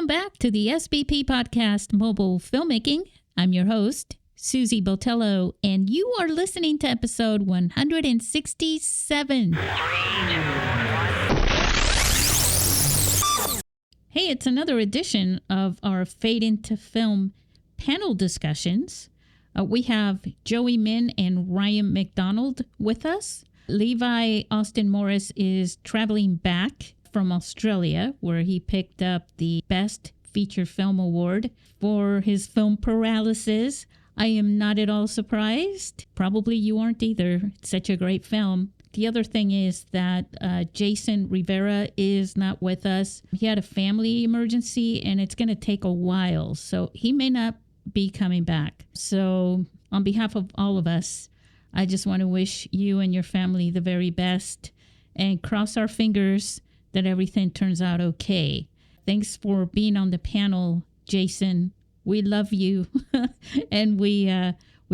Welcome back to the SBP Podcast Mobile Filmmaking. I'm your host, Susie Botello, and you are listening to episode 167. Hey, it's another edition of our Fade into Film panel discussions. We have Joey Min and Ryan McDonald with us. Levi Austin Morris is traveling back from Australia, where he picked up the Best Feature Film Award for his film Paralysis. I am not at all surprised. Probably you aren't either. It's such a great film. The other thing is that Jason Rivera is not with us. He had a family emergency, and it's going to take a while, so he may not be coming back. So on behalf of all of us, I just want to wish you and your family the very best and cross our fingers that everything turns out okay. Thanks for being on the panel, Jason. We love you, and we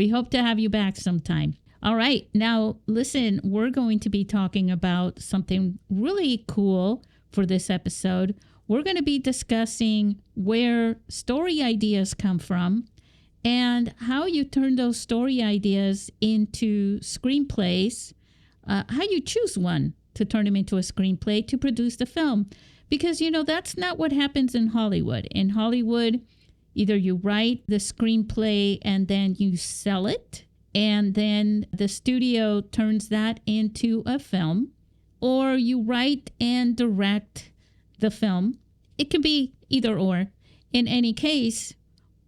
hope to have you back sometime. All right, now listen, we're going to be talking about something really cool for this episode. We're going to be discussing where story ideas come from and how you turn those story ideas into screenplays, how you choose one to turn them into a screenplay to produce the film. Because, you know, that's not what happens in Hollywood. In Hollywood, either you write the screenplay and then you sell it, and then the studio turns that into a film, or you write and direct the film. It can be either or. In any case,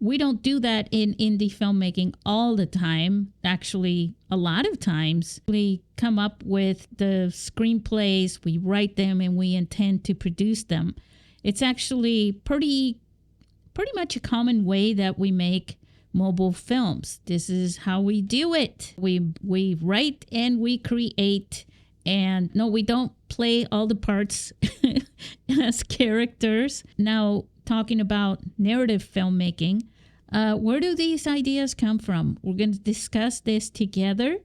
we don't do that in indie filmmaking all the time. Actually, a lot of times we come up with the screenplays, we write them, and we intend to produce them. It's actually pretty much a common way that we make mobile films. This is how we do it. We write and we create. And no, we don't play all the parts as characters. Now, talking about narrative filmmaking, where do these ideas come from? We're going to discuss this together,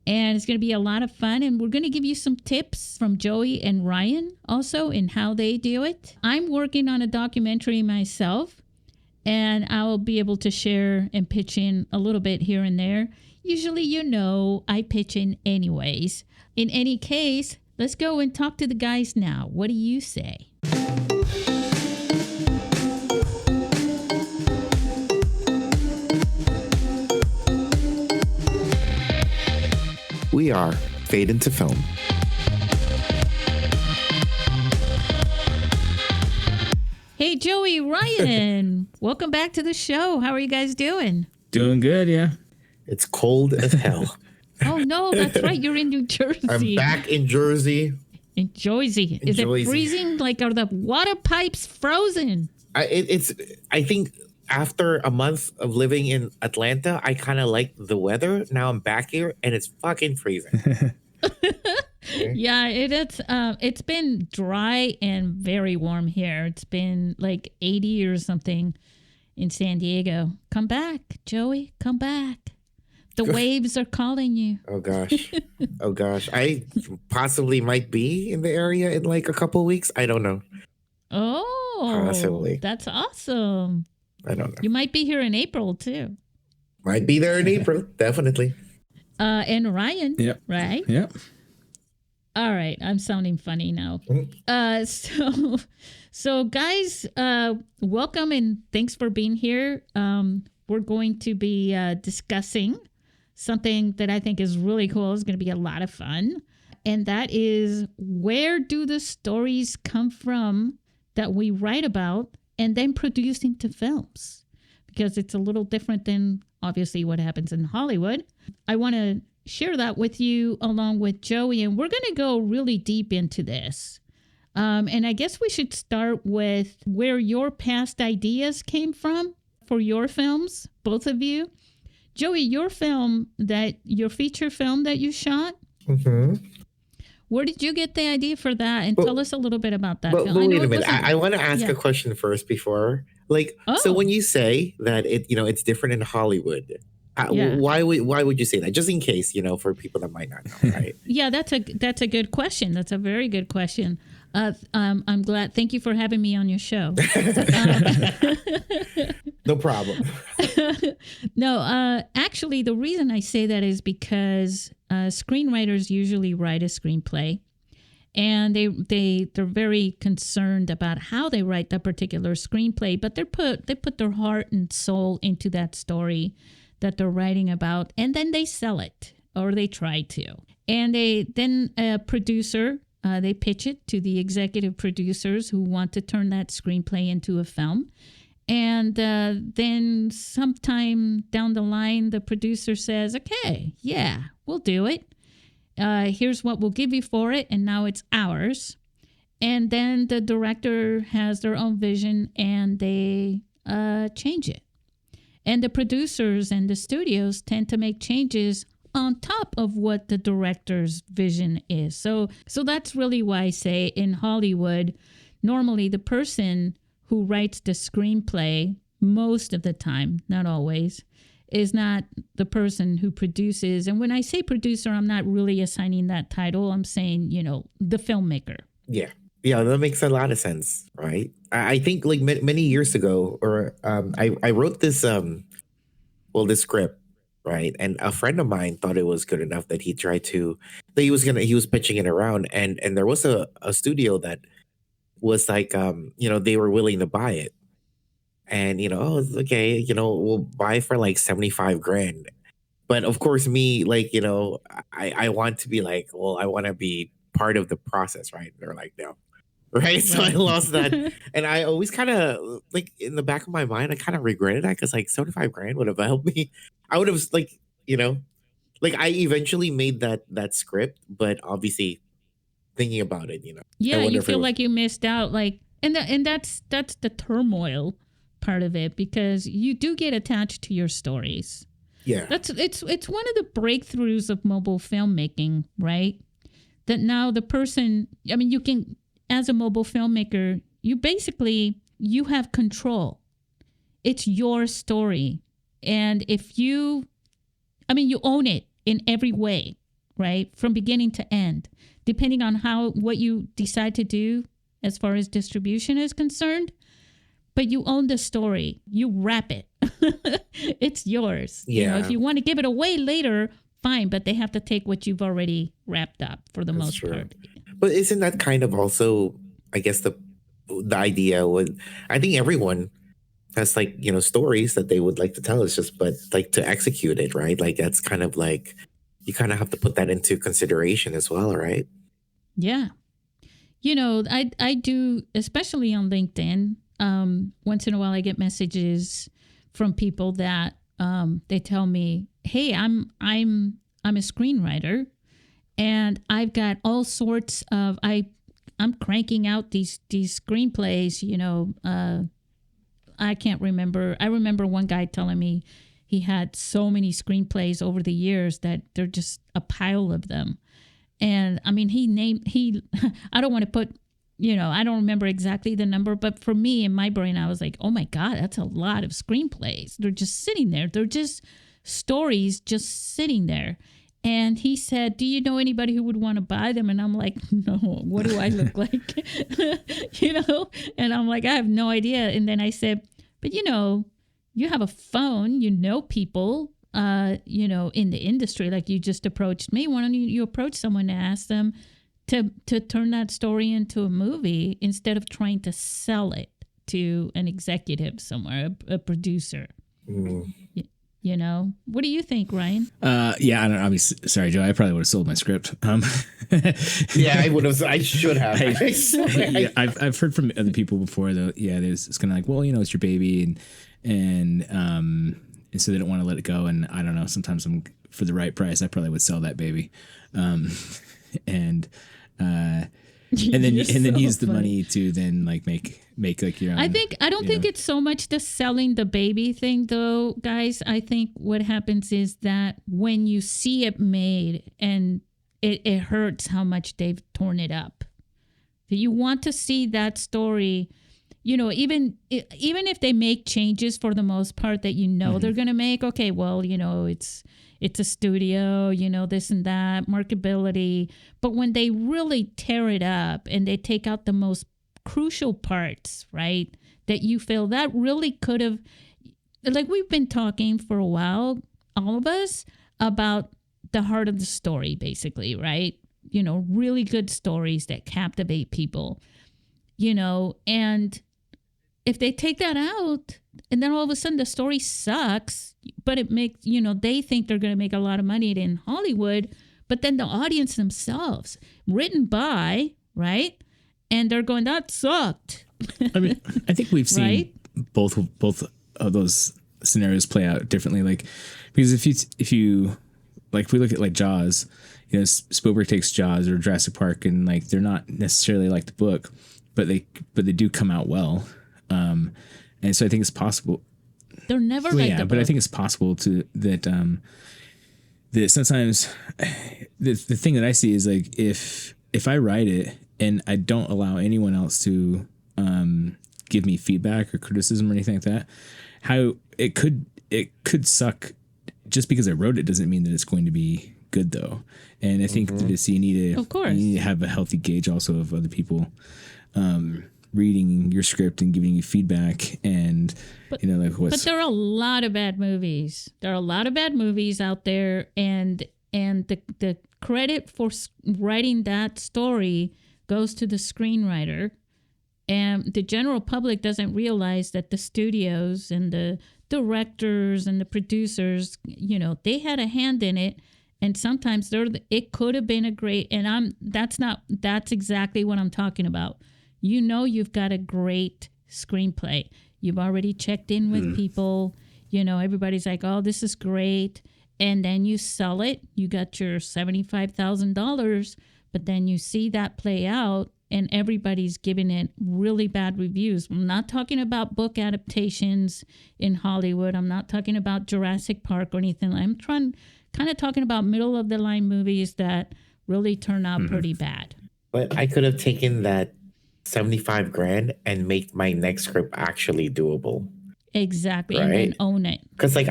and it's going to be a lot of fun. And we're going to give you some tips from Joey and Ryan also in how they do it. I'm working on a documentary myself, and I'll be able to share and pitch in a little bit here and there. Usually, you know, I pitch in anyways. In any case, let's go and talk to the guys now. What do you say? We are Fade into Film. Hey, Joey, Ryan, welcome back to the show. How are you guys doing? Doing good, yeah. It's cold as hell. Oh, no, that's right. You're in New Jersey. I'm back in Jersey. In Jersey. Is it freezing? Like, are the water pipes frozen? I think after a month of living in Atlanta, I kind of like the weather. Now I'm back here, and it's fucking freezing. Yeah, it's been dry and very warm here. It's been like 80 or something in San Diego. Come back, Joey. Come back. The waves are calling you. Oh, gosh. Oh, gosh. I possibly might be in the area in like a couple weeks. I don't know. Oh, possibly. That's awesome. I don't know. You might be here in April, too. Might be there in April. Definitely. And Ryan, Yep. Right? Yep. All right. I'm sounding funny now. So guys, welcome and thanks for being here. We're going to be discussing something that I think is really cool. It's going to be a lot of fun. And that is, where do the stories come from that we write about and then produce into films? Because it's a little different than obviously what happens in Hollywood. I want to share that with you along with Joey, and we're going to go really deep into this. And I guess we should start with where your past ideas came from for your films, both of you. Joey, your feature film that you shot, where did you get the idea for that? And tell us a little bit about that film. Wait a minute. I want to ask a question first before. So when you say that it's different in Hollywood, why would you say that? Just in case, for people that might not know, right? Yeah, that's a good question. That's a very good question. I'm glad. Thank you for having me on your show. No problem. No, actually, the reason I say that is because screenwriters usually write a screenplay, and they're very concerned about how they write that particular screenplay, but they put their heart and soul into that story that they're writing about, and then they sell it, or they try to. And then a producer, they pitch it to the executive producers who want to turn that screenplay into a film. And then sometime down the line, the producer says, okay, yeah, we'll do it. Here's what we'll give you for it. And now it's ours. And then the director has their own vision and they change it. And the producers and the studios tend to make changes on top of what the director's vision is. So that's really why I say in Hollywood, normally the person who writes the screenplay most of the time, not always, is not the person who produces. And when I say producer, I'm not really assigning that title. I'm saying, the filmmaker. Yeah. Yeah, that makes a lot of sense, right? I think like many years ago, or I wrote this, this script. Right. And a friend of mine thought it was good enough that he was pitching it around. And there was a studio that was like, they were willing to buy it. And, okay, we'll buy for like 75 grand. But of course, me, like, I want to be like, well, I want to be part of the process. Right. And they're like, no. Right. So I lost that. And I always kind of like in the back of my mind, I kind of regretted that because like 75 grand would have helped me. I would have like I eventually made that script, but obviously thinking about it, Yeah, you feel like you missed out. Like, and that's the turmoil part of it, because you do get attached to your stories. Yeah. It's one of the breakthroughs of mobile filmmaking, right? That now the person, you can, as a mobile filmmaker, you have control. It's your story. And if you own it in every way, right? From beginning to end, depending on what you decide to do as far as distribution is concerned, but you own the story. You wrap it. It's yours. Yeah. If you want to give it away later, fine, but they have to take what you've already wrapped up for the most part. But isn't that kind of also, I guess, the idea I think everyone has like, stories that they would like to tell. It's just, but like to execute it, right? Like that's kind of like, you kind of have to put that into consideration as well, right? Yeah. I do, especially on LinkedIn, once in a while I get messages from people that they tell me, hey, I'm a screenwriter and I've got all sorts of, I'm cranking out these screenplays, I can't remember. I remember one guy telling me he had so many screenplays over the years that they're just a pile of them. And I don't want to put, I don't remember exactly the number, but for me in my brain, I was like, oh my God, that's a lot of screenplays. They're just sitting there. They're just stories just sitting there. And he said, do you know anybody who would want to buy them? And I'm like, no, what do I look like? And I'm like, I have no idea. And then I said, but you have a phone, people, in the industry, like you just approached me. Why don't you approach someone to ask them to turn that story into a movie instead of trying to sell it to an executive somewhere, a producer? Mm. What do you think, Ryan? Yeah, I don't know. Sorry, Joe. I probably would have sold my script. Yeah, I would have. I should have. I've heard from other people before though. Yeah, it's kind of like, well, it's your baby, and so they don't want to let it go. And I don't know. Sometimes for the right price, I probably would sell that baby, and then use the money to then like make like your own. I don't think it's so much the selling the baby thing though, guys. I think what happens is that when you see it made and it hurts how much they've torn it up. You want to see that story, even if they make changes for the most part that they're going to make. Okay, well, it's a studio, this and that, marketability. But when they really tear it up and they take out the most crucial parts, right, that you feel that really could have, like we've been talking for a while, all of us, about the heart of the story, basically, right? Really good stories that captivate people, and if they take that out and then all of a sudden the story sucks, but it makes, they think they're going to make a lot of money in Hollywood, but then the audience themselves, written by, right? And they're going, that sucked. I mean, I think we've seen right? both of those scenarios play out differently. Like, because if you like, if we look at like Jaws, Spielberg takes Jaws or Jurassic Park, and like they're not necessarily like the book, but they do come out well. And so I think it's possible. They're never like the book. But I think it's possible that sometimes the thing that I see is like if I write it and I don't allow anyone else to give me feedback or criticism or anything like that, how it could suck. Just because I wrote it doesn't mean that it's going to be good, though. And I think that you need to have a healthy gauge also of other people reading your script and giving you feedback. And but there are a lot of bad movies. There are a lot of bad movies out there, and the credit for writing that story goes to the screenwriter. And the general public doesn't realize that the studios and the directors and the producers, they had a hand in it. And sometimes it could have been a great, and that's exactly what I'm talking about. You've got a great screenplay. You've already checked in with people. Everybody's like, oh, this is great. And then you sell it. You got your $75,000, but then you see that play out and everybody's giving it really bad reviews. I'm not talking about book adaptations in Hollywood. I'm not talking about Jurassic Park or anything. I'm kind of talking about middle of the line movies that really turn out pretty bad. But I could have taken that $75,000 and make my next script actually doable. Exactly, right? And then own it. Because like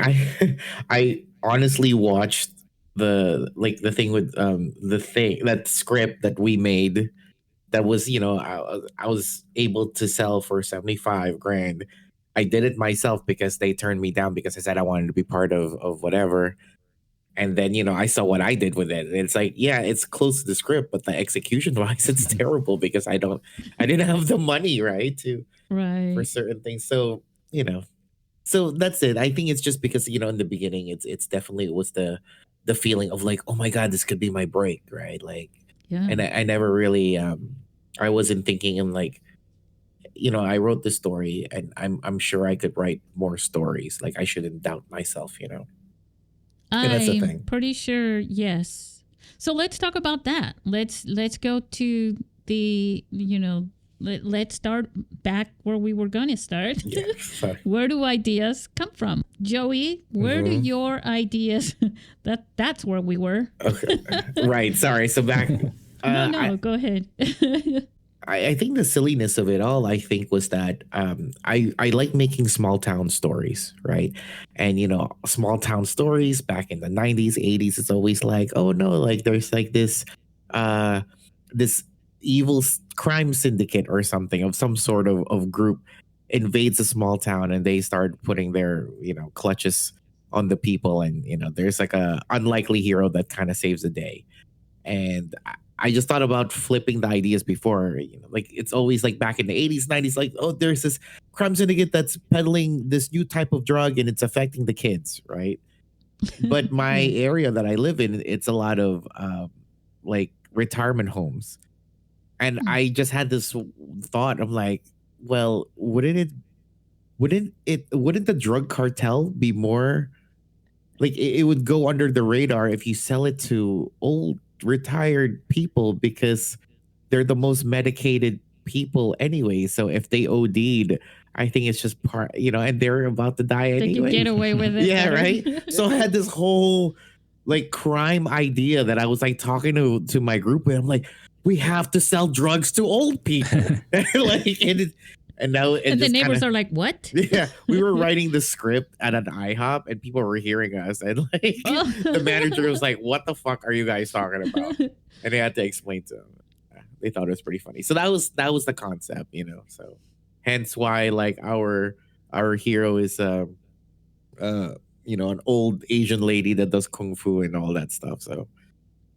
I honestly watched the thing with that script that we made that was I was able to sell for $75,000. I did it myself because they turned me down because I said I wanted to be part of whatever. And then, I saw what I did with it. And it's like, yeah, it's close to the script, but the execution wise, it's terrible because I didn't have the money, right, for certain things. So, so that's it. I think it's just because, in the beginning, it's definitely, it was the feeling of like, oh my God, this could be my break, right? Like, yeah. And I never really, I wasn't thinking in like, I wrote this story and I'm sure I could write more stories. Like I shouldn't doubt myself, I'm pretty sure, yes. So let's talk about that. Let's go to the, let's start back where we were going to start. Yeah, where do ideas come from? Joey, where do your ideas, that's where we were. Okay. Right. Sorry. So back. Go ahead. I think the silliness of it all, I think, was that I like making small town stories, right? And, small town stories back in the 90s, 80s, it's always like, oh, no, like there's like this evil crime syndicate or something of some sort of group invades a small town and they start putting their, clutches on the people. And, there's like a unlikely hero that kind of saves the day. And I just thought about flipping the ideas before, like it's always like back in the 80s, 90s, like, oh, there's this crime syndicate that's peddling this new type of drug and it's affecting the kids, right? But my area that I live in, it's a lot of like retirement homes. And I just had this thought of like, well, wouldn't the drug cartel be more like it would go under the radar if you sell it to old retired people because they're the most medicated people anyway. So if they OD'd, I think it's just part, and they're about to die anyway. They can get away with it. Yeah, right? So I had this whole like crime idea that I was like talking to my group and I'm like, we have to sell drugs to old people. And now and the neighbors are like, "What?" Yeah, we were writing the script at an IHOP, and people were hearing us, and like the manager was like, "What the fuck are you guys talking about?" And they had to explain to them. They thought it was pretty funny. So that was the concept, So hence why like our hero is an old Asian lady that does kung fu and all that stuff. So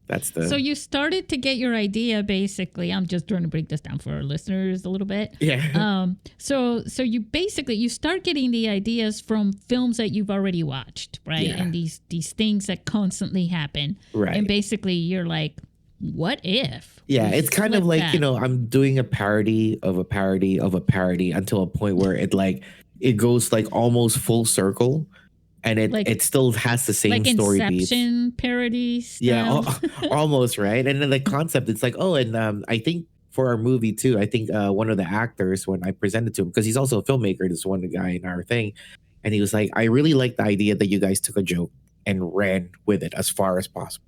that's the. So you started to get your idea, basically. I'm just trying to break this down for our listeners a little bit. Yeah. So you start getting the ideas from films that you've already watched, right? Yeah. And these things that constantly happen, Right. And basically, you're like, what if? Yeah, we it's kind of flip like, that? I'm doing a parody of a parody of a parody until a point where it goes like almost full circle, and it still has the same like story beats. Inception parody Yeah, style. almost, right? And then the concept, it's like, oh, and I think for our movie too, I think one of the actors, when I presented to him, because he's also a filmmaker, this one guy in our thing, and he was like, I really like the idea that you guys took a joke and ran with it as far as possible.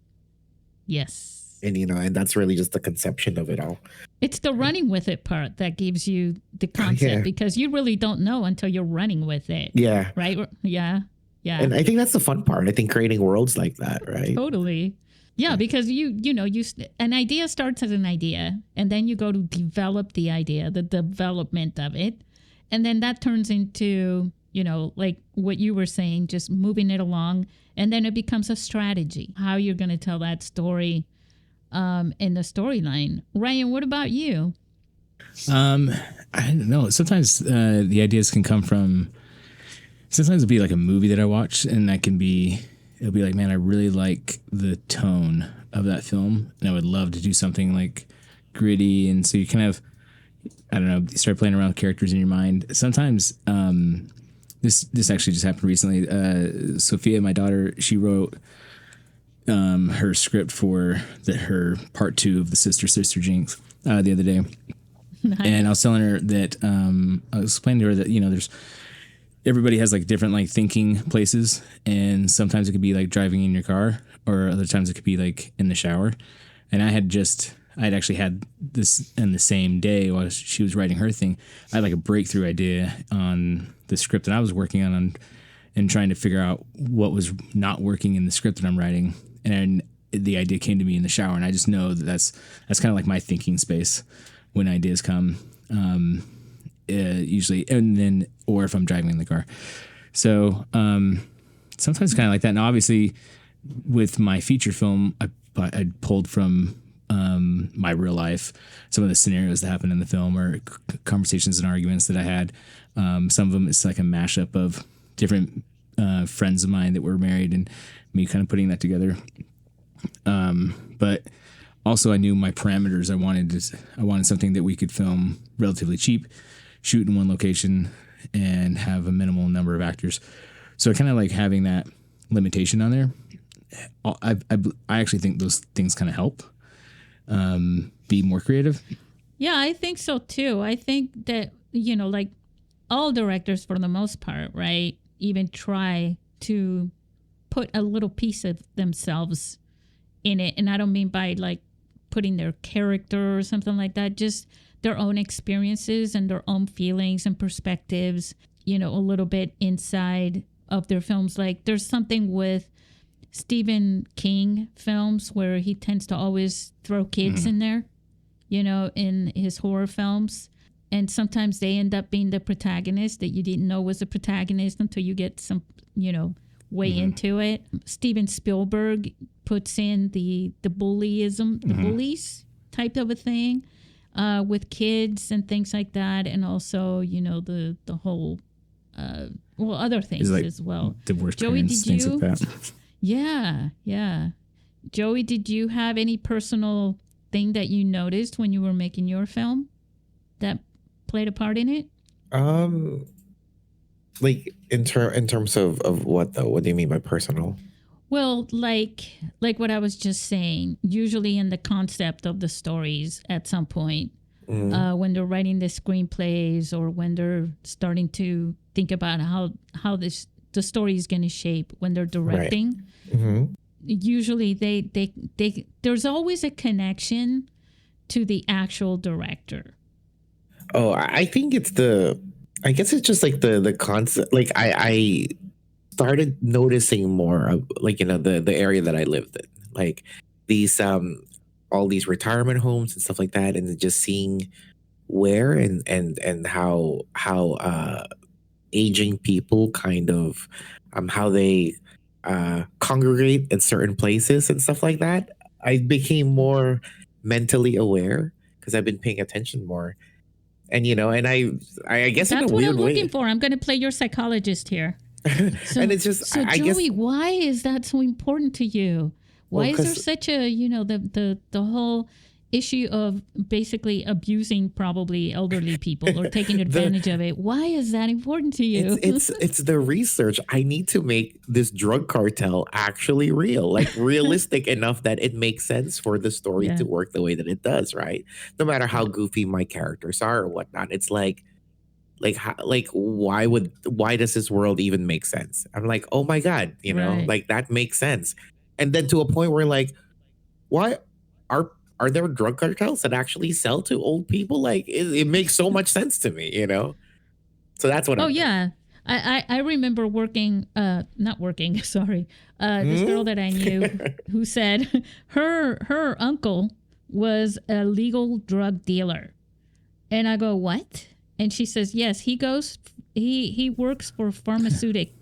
Yes. And and that's really just the conception of it all. It's the running with it part that gives you the concept, because you really don't know until you're running with it. Yeah. Right? Yeah. Yeah. And I think that's the fun part. I think creating worlds like that, right? Totally. Yeah, because an idea starts as an idea, and then you go to develop the idea, the development of it, and then that turns into, like what you were saying, just moving it along, and then it becomes a strategy, how you're going to tell that story in the storyline. Ryan, what about you? I don't know. Sometimes the ideas can come from. Sometimes it'll be like a movie that I watch, and it'll be like, man, I really like the tone of that film, and I would love to do something like gritty. And so you kind of, I don't know, you start playing around with characters in your mind. Sometimes this actually just happened recently. Sophia, my daughter, she wrote her script for her part 2 of the Sister Jinx the other day. Nice. And I was telling her that I was explaining to her that there's everybody has like different like thinking places, and sometimes it could be like driving in your car, or other times it could be like in the shower. And I'd actually had this in the same day while she was writing her thing. I had like a breakthrough idea on the script that I was working on and trying to figure out what was not working in the script that I'm writing. And the idea came to me in the shower, and I just know that's kind of like my thinking space when ideas come, usually, and then, or if I'm driving in the car. So sometimes kind of like that. And obviously with my feature film, I pulled from my real life, some of the scenarios that happened in the film, or conversations and arguments that I had. Some of them, it's like a mashup of different friends of mine that were married, and me kind of putting that together. But also I knew my parameters. I wanted something that we could film relatively cheap, shoot in one location, and have a minimal number of actors. So I kind of like having that limitation on there. I actually think those things kind of help be more creative. Yeah, I think so too. I think that, like all directors for the most part, right, even try to put a little piece of themselves in it. And I don't mean by like putting their character or something like that, just their own experiences and their own feelings and perspectives, a little bit inside of their films. Like there's something with Stephen King films where he tends to always throw kids in there, in his horror films. And sometimes they end up being the protagonist that you didn't know was a protagonist until you get some, way into it. Steven Spielberg puts in the bullyism, the bullies type of a thing with kids and things like that. And also, the whole, other things like as well. Divorced Joey, parents, did things you? like that. Yeah. Joey, did you have any personal thing that you noticed when you were making your film that played a part in it? Like in terms of what though? What do you mean by personal? Well, like what I was just saying, usually in the concept of the stories at some point, when they're writing the screenplays or when they're starting to think about how the story is going to shape when they're directing. Right. Usually they there's always a connection to the actual director. Oh, I think I guess it's just like the concept. Like I started noticing more of like, the area that I lived in, like these all these retirement homes and stuff like that, and just seeing where and how aging people kind of how they congregate in certain places and stuff like that. I became more mentally aware because I've been paying attention more, and I guess in a That's what I'm weird looking way. for. I'm going to play your psychologist here. So, And it's just, so I guess, Joey, why is that so important to you? Why well, is there because such a, the whole issue of basically abusing probably elderly people or taking advantage of it? Why is that important to you? it's the research. I need to make this drug cartel actually real, like realistic enough that it makes sense for the story Yeah. to work the way that it does, right? No matter how goofy my characters are or whatnot, it's why does this world even make sense? I'm like, oh my god, Right. like that makes sense. And then to a point where like, why are there drug cartels that actually sell to old people? Like it makes so much sense to me. So that's what Oh I'm thinking. yeah. I remember working not working, sorry. This girl that I knew who said her uncle was a legal drug dealer. And I go, "What?" And she says, "Yes, he works for pharmaceutical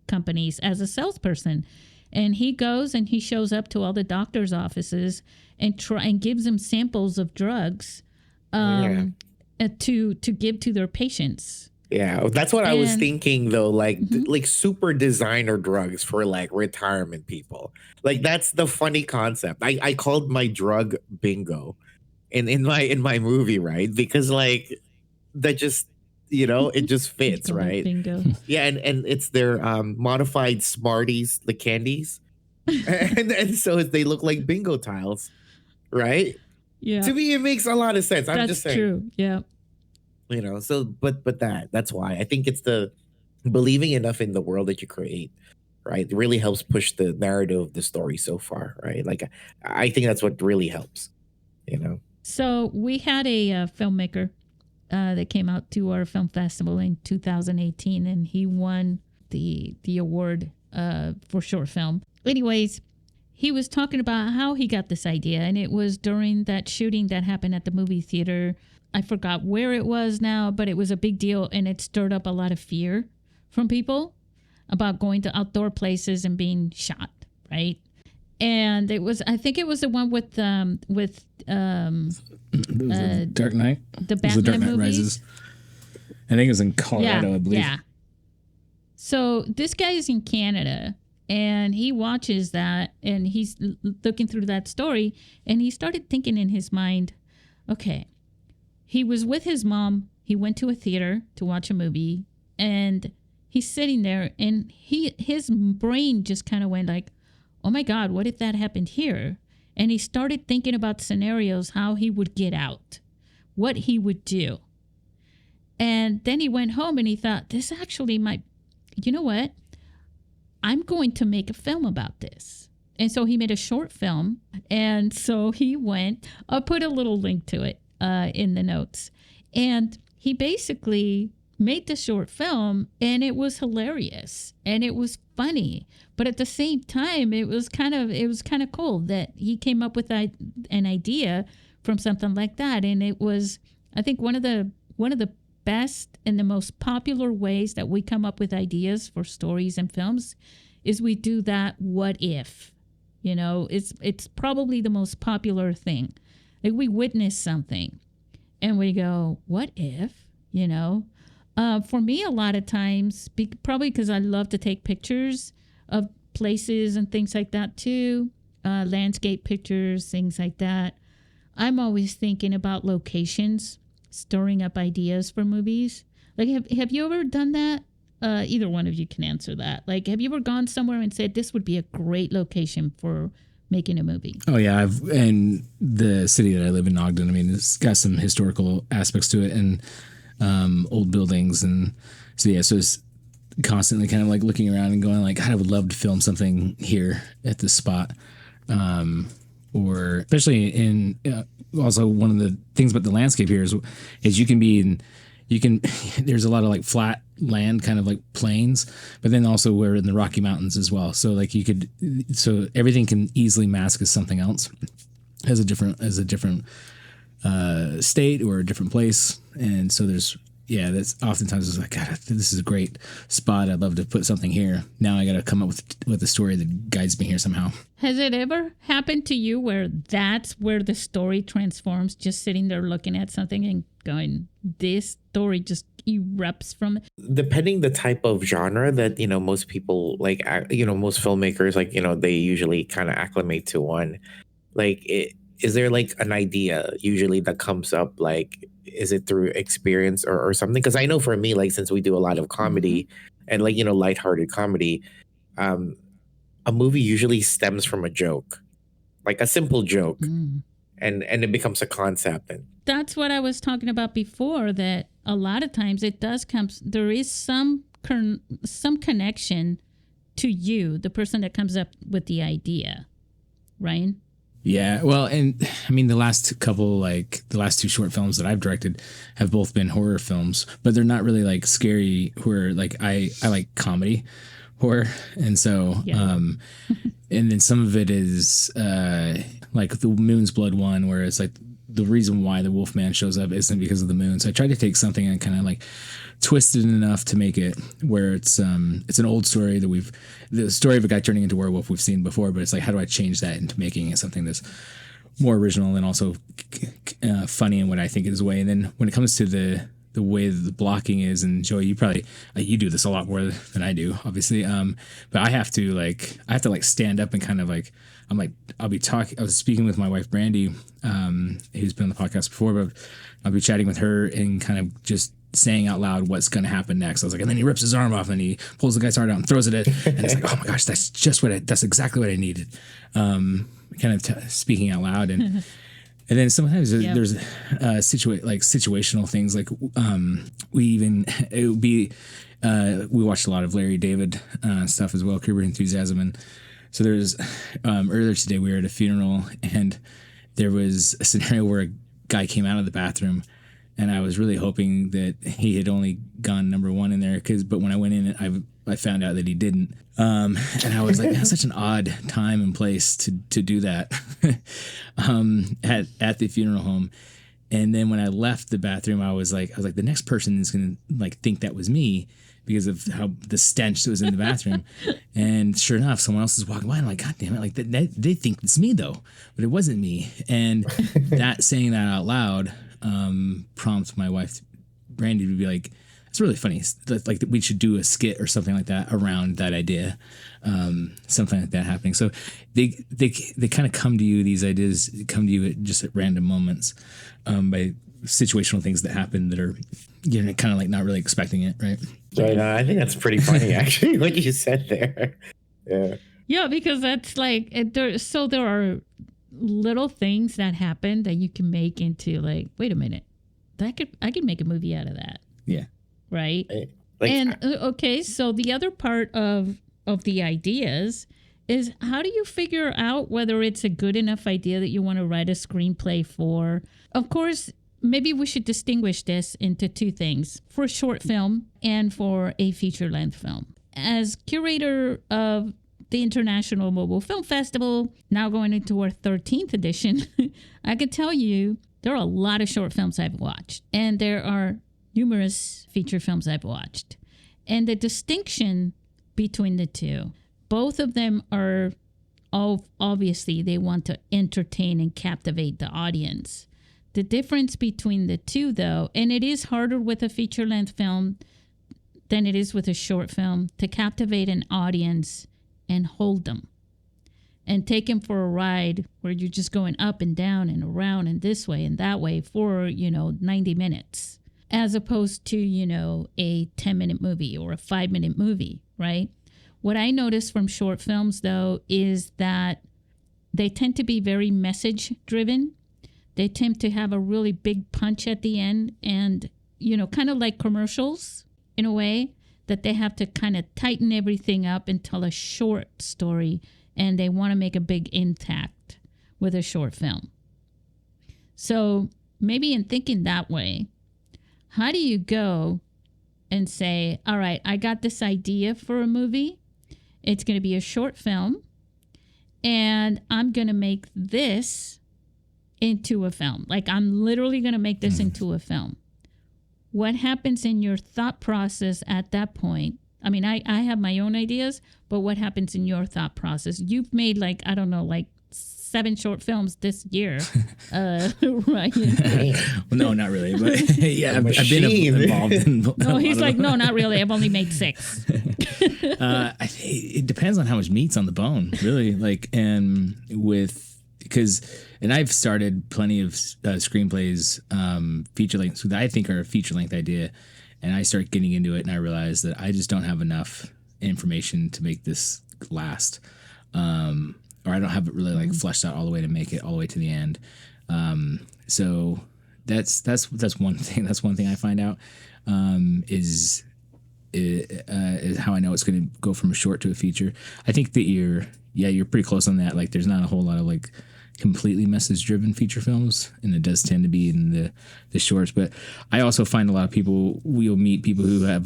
companies as a salesperson. And he goes and he shows up to all the doctors' offices and gives them samples of drugs Yeah. to give to their patients." Yeah, that's what I was And thinking though, like mhm. like super designer drugs for like retirement people. Like that's the funny concept. I called my drug bingo in my movie, right? Because like that just it just You fits, call it right? bingo. Yeah, and it's their modified Smarties, the candies. And so they look like bingo tiles, right? Yeah, To me it makes a lot of sense. I'm just that's saying. true. Yeah. So but that's why I think it's the believing enough in the world that you create, right? It really helps push the narrative of the story so far, right? Like I think that's what really helps, you know. So we had a filmmaker that came out to our film festival in 2018, and he won the award for short film. Anyways, he was talking about how he got this idea, and it was during that shooting that happened at the movie theater. I forgot where it was now, but it was a big deal, and it stirred up a lot of fear from people about going to outdoor places and being shot, right? And I think it was the one with The Dark Knight. the It was the Dark Batman Knight movies. Rises. I think it was in Colorado, I believe. Yeah. So this guy is in Canada, and he watches that, and he's looking through that story, and he started thinking in his mind, okay, he was with his mom. He went to a theater to watch a movie, and he's sitting there, and his brain just kind of went like, oh my God, what if that happened here? And he started thinking about scenarios, how he would get out, what he would do. And then he went home and he thought, this actually might, you know what? I'm going to make a film about this. And so he made a short film. And so he went, I'll put a little link to it in the notes. And he basically made the short film, and it was hilarious and it was funny. But at the same time, it was kind of cool that he came up with an idea from something like that. And it was, I think, one of the best and the most popular ways that we come up with ideas for stories and films is we do that what if. It's probably the most popular thing. Like we witness something and we go, what if, for me, a lot of times, probably because I love to take pictures of places and things like that too, landscape pictures, things like that. I'm always thinking about locations, stirring up ideas for movies. Like, have you ever done that? Either one of you can answer that. Like, have you ever gone somewhere and said, this would be a great location for making a movie? Oh yeah, in the city that I live in, Ogden. I mean, it's got some historical aspects to it and old buildings, and so it's constantly kind of like looking around and going like, God, I would love to film something here at this spot. or especially in also one of the things about the landscape here is you can there's a lot of like flat land, kind of like plains, but then also we're in the Rocky Mountains as well. So like so everything can easily mask as something else, as a different state or a different place. And so that's oftentimes it's like, God, this is a great spot. I'd love to put something here. Now I got to come up with a story that guides me here somehow. Has it ever happened to you where that's where the story transforms, just sitting there looking at something and going, this story just erupts from it? Depending the type of genre that, most people like, most filmmakers, like, they usually kind of acclimate to one. Like, is there like an idea usually that comes up? Like, is it through experience or something? Because I know for me, like, since we do a lot of comedy and like, lighthearted comedy, a movie usually stems from a joke, like a simple joke, and it becomes a concept. And that's what I was talking about before, that a lot of times there is some connection to you, the person that comes up with the idea, Ryan? Yeah, well, and I mean, the last two short films that I've directed have both been horror films, but they're not really like scary horror. Like I like comedy horror, and so and then some of it is like the Moon's Blood one, where it's like the reason why the Wolfman shows up isn't because of the moon. So I tried to take something and kind of like twist it enough to make it where it's an old story the story of a guy turning into a werewolf we've seen before, but it's like, how do I change that into making it something that's more original and also funny in what I think is way. And then when it comes to the way that the blocking is, and Joey, you do this a lot more than I do, obviously. But I have to stand up and kind of like, I was speaking with my wife, Brandy, who's been on the podcast before, but I'll be chatting with her and kind of just saying out loud what's going to happen next. I was like, and then he rips his arm off and he pulls the guy's heart out and throws it at, and it's like, oh my gosh, that's exactly what I needed. Kind of speaking out loud. And then sometimes there's situational things, like we watched a lot of Larry David stuff as well, Curb Your Enthusiasm. And so there's earlier today we were at a funeral, and there was a scenario where a guy came out of the bathroom, and I was really hoping that he had only gone number one in there, but when I went in, I found out that he didn't. And I was like, that's such an odd time and place to do that at the funeral home. And then when I left the bathroom, I was like, the next person is going to like think that was me because of how the stench that was in the bathroom. And sure enough, someone else is walking by. I'm like, God damn it. Like they think it's me though, but it wasn't me. And saying that out loud prompts my wife, Brandy, to be like, it's really funny. Like we should do a skit or something like that around that idea, something like that happening. So they kind of come to you. These ideas come to you at random moments, by situational things that happen that are, kind of like not really expecting it, right? Right. I think that's pretty funny, actually, what you said there. Yeah. Yeah, because that's like there are little things that happen that you can make into like, wait a minute, I could make a movie out of that. Yeah. Right. Okay, so the other part of the ideas is, how do you figure out whether it's a good enough idea that you want to write a screenplay for? Of course, maybe we should distinguish this into two things: for a short film and for a feature-length film. As curator of the International Mobile Film Festival, now going into our 13th edition, I could tell you there are a lot of short films I've watched, and there are numerous feature films I've watched. And the distinction between the two, both of them are obviously they want to entertain and captivate the audience. The difference between the two, though, and it is harder with a feature-length film than it is with a short film to captivate an audience and hold them and take them for a ride where you're just going up and down and around and this way and that way for, 90 minutes, as opposed to, a 10-minute movie or a 5-minute movie, right? What I notice from short films, though, is that they tend to be very message-driven. They tend to have a really big punch at the end and, kind of like commercials in a way, that they have to kind of tighten everything up and tell a short story, and they want to make a big impact. with a short film. So maybe in thinking that way, how do you go and say, all right, I got this idea for a movie. It's going to be a short film, and I'm going to make this into a film. Like, I'm literally going to make this into a film. What happens in your thought process at that point? I mean, I have my own ideas, but what happens in your thought process? You've made like 7 short films this year, right? Well, no, not really, but yeah, I've been involved in. No, he's like, no, not really. I've only made 6. It depends on how much meat's on the bone, really. Like, and I've started plenty of screenplays, feature lengths that I think are a feature length idea, and I start getting into it, and I realize that I just don't have enough information to make this last. Or I don't have it really like fleshed out all the way to make it all the way to the end. So that's one thing. That's one thing I find out is how I know it's going to go from a short to a feature. I think that you're pretty close on that. Like, there's not a whole lot of like completely message driven feature films, and it does tend to be in the shorts. But I also find a lot of people, we'll meet people who have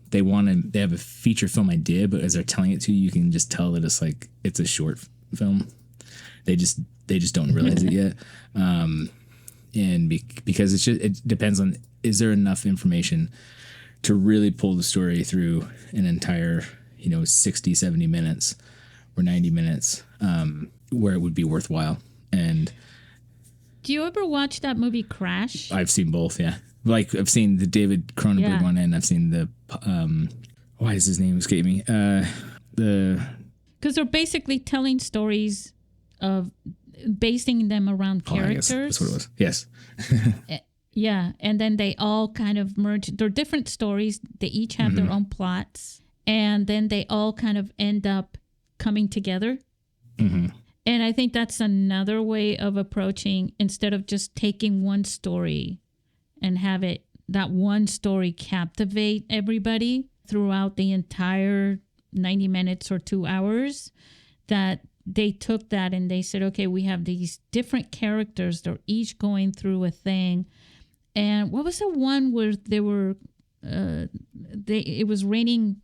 they have a feature film idea, but as they're telling it to you, you can just tell that it's a short film. They just don't realize it yet. Because it depends on, is there enough information to really pull the story through an entire, 60, 70 minutes or 90 minutes, where it would be worthwhile. And do you ever watch that movie Crash? I've seen both. Yeah. Like, I've seen the David Cronenberg one, and I've seen the why does his name escape me? Because they're basically telling stories of basing them around characters. I guess that's what it was. Yes. Yeah, and then they all kind of merge. They're different stories. They each have their own plots, and then they all kind of end up coming together. Mm-hmm. And I think that's another way of approaching, instead of just taking one story and have that one story captivate everybody throughout the entire 90 minutes or 2 hours, that they took that and they said, okay, we have these different characters. They're each going through a thing. And what was the one where they were, it was raining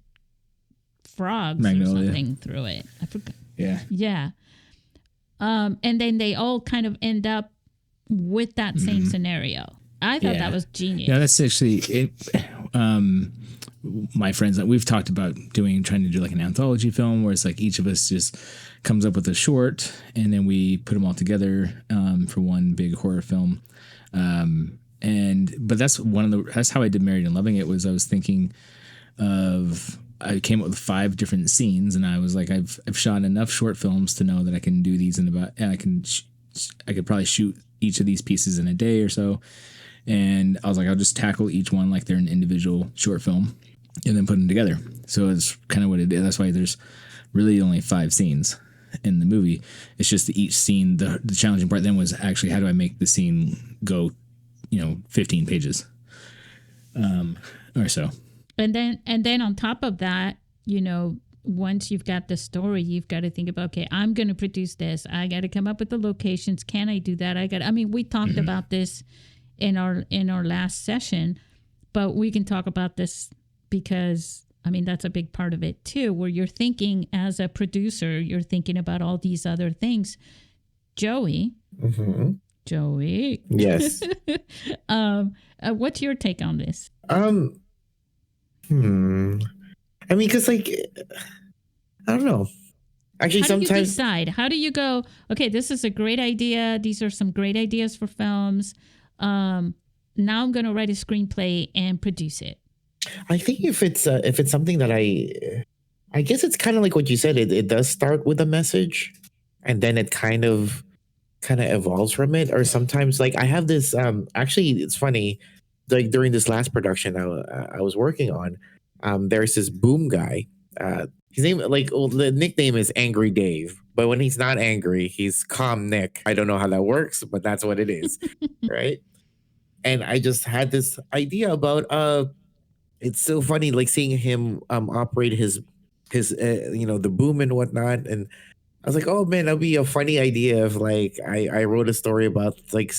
frogs Magnolia. or something through it. I forgot. Yeah. Yeah. And then they all kind of end up with that same scenario. I thought that was genius. Yeah, that's actually it. My friends, we've talked about trying to do like an anthology film where it's like each of us just comes up with a short and then we put them all together for one big horror film. But that's how I did Married and Loving It. Was I was thinking of, I came up with 5 different scenes, and I was like, I've shot enough short films to know that I can do these and I could probably shoot each of these pieces in a day or so. And I was like, I'll just tackle each one like they're an individual short film and then put them together. So it's kind of what it is. That's why there's really only 5 scenes in the movie. It's just that each scene, the challenging part then was actually, how do I make the scene go, 15 pages or so. And then on top of that, once you've got the story, you've got to think about, okay, I'm going to produce this. I got to come up with the locations. Can I do that? We talked about this in our last session, but we can talk about this because that's a big part of it too, where you're thinking as a producer, you're thinking about all these other things. Joey. Yes. What's your take on this? Because I don't know. Actually, how sometimes do you decide? How do you go, okay, this is a great idea. These are some great ideas for films. Now I'm going to write a screenplay and produce it. I think if it's something that I guess it's kind of like what you said. It does start with a message, and then it kind of evolves from it. Or sometimes, like, I have this. Actually, it's funny. Like, during this last production I was working on, there's this boom guy. His name, the nickname is Angry Dave, but when he's not angry, he's Calm Nick. I don't know how that works, but that's what it is, right? And I just had this idea about it's so funny, like, seeing him operate his the boom and whatnot, and I was like, oh man, that'd be a funny idea if like I wrote a story about like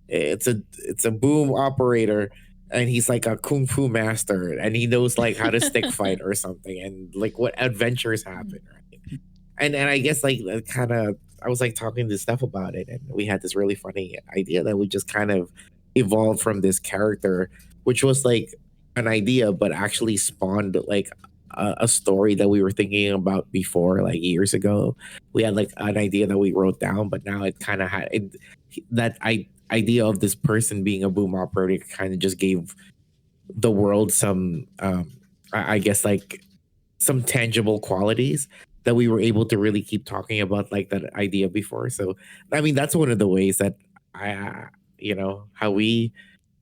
it's a boom operator and he's like a kung fu master and he knows like how to stick fight or something and like what adventures happen, right? And I guess like kind of I was like talking to Steph about it and we had this really funny idea that we just kind of evolved from this character, which was like an idea, but actually spawned like a story that we were thinking about before, like years ago. We had like an idea that we wrote down, but now it kind of had it, idea of this person being a boom operator kind of just gave the world some, I guess, like some tangible qualities that we were able to really keep talking about, like that idea before. So, I mean, that's one of the ways that how we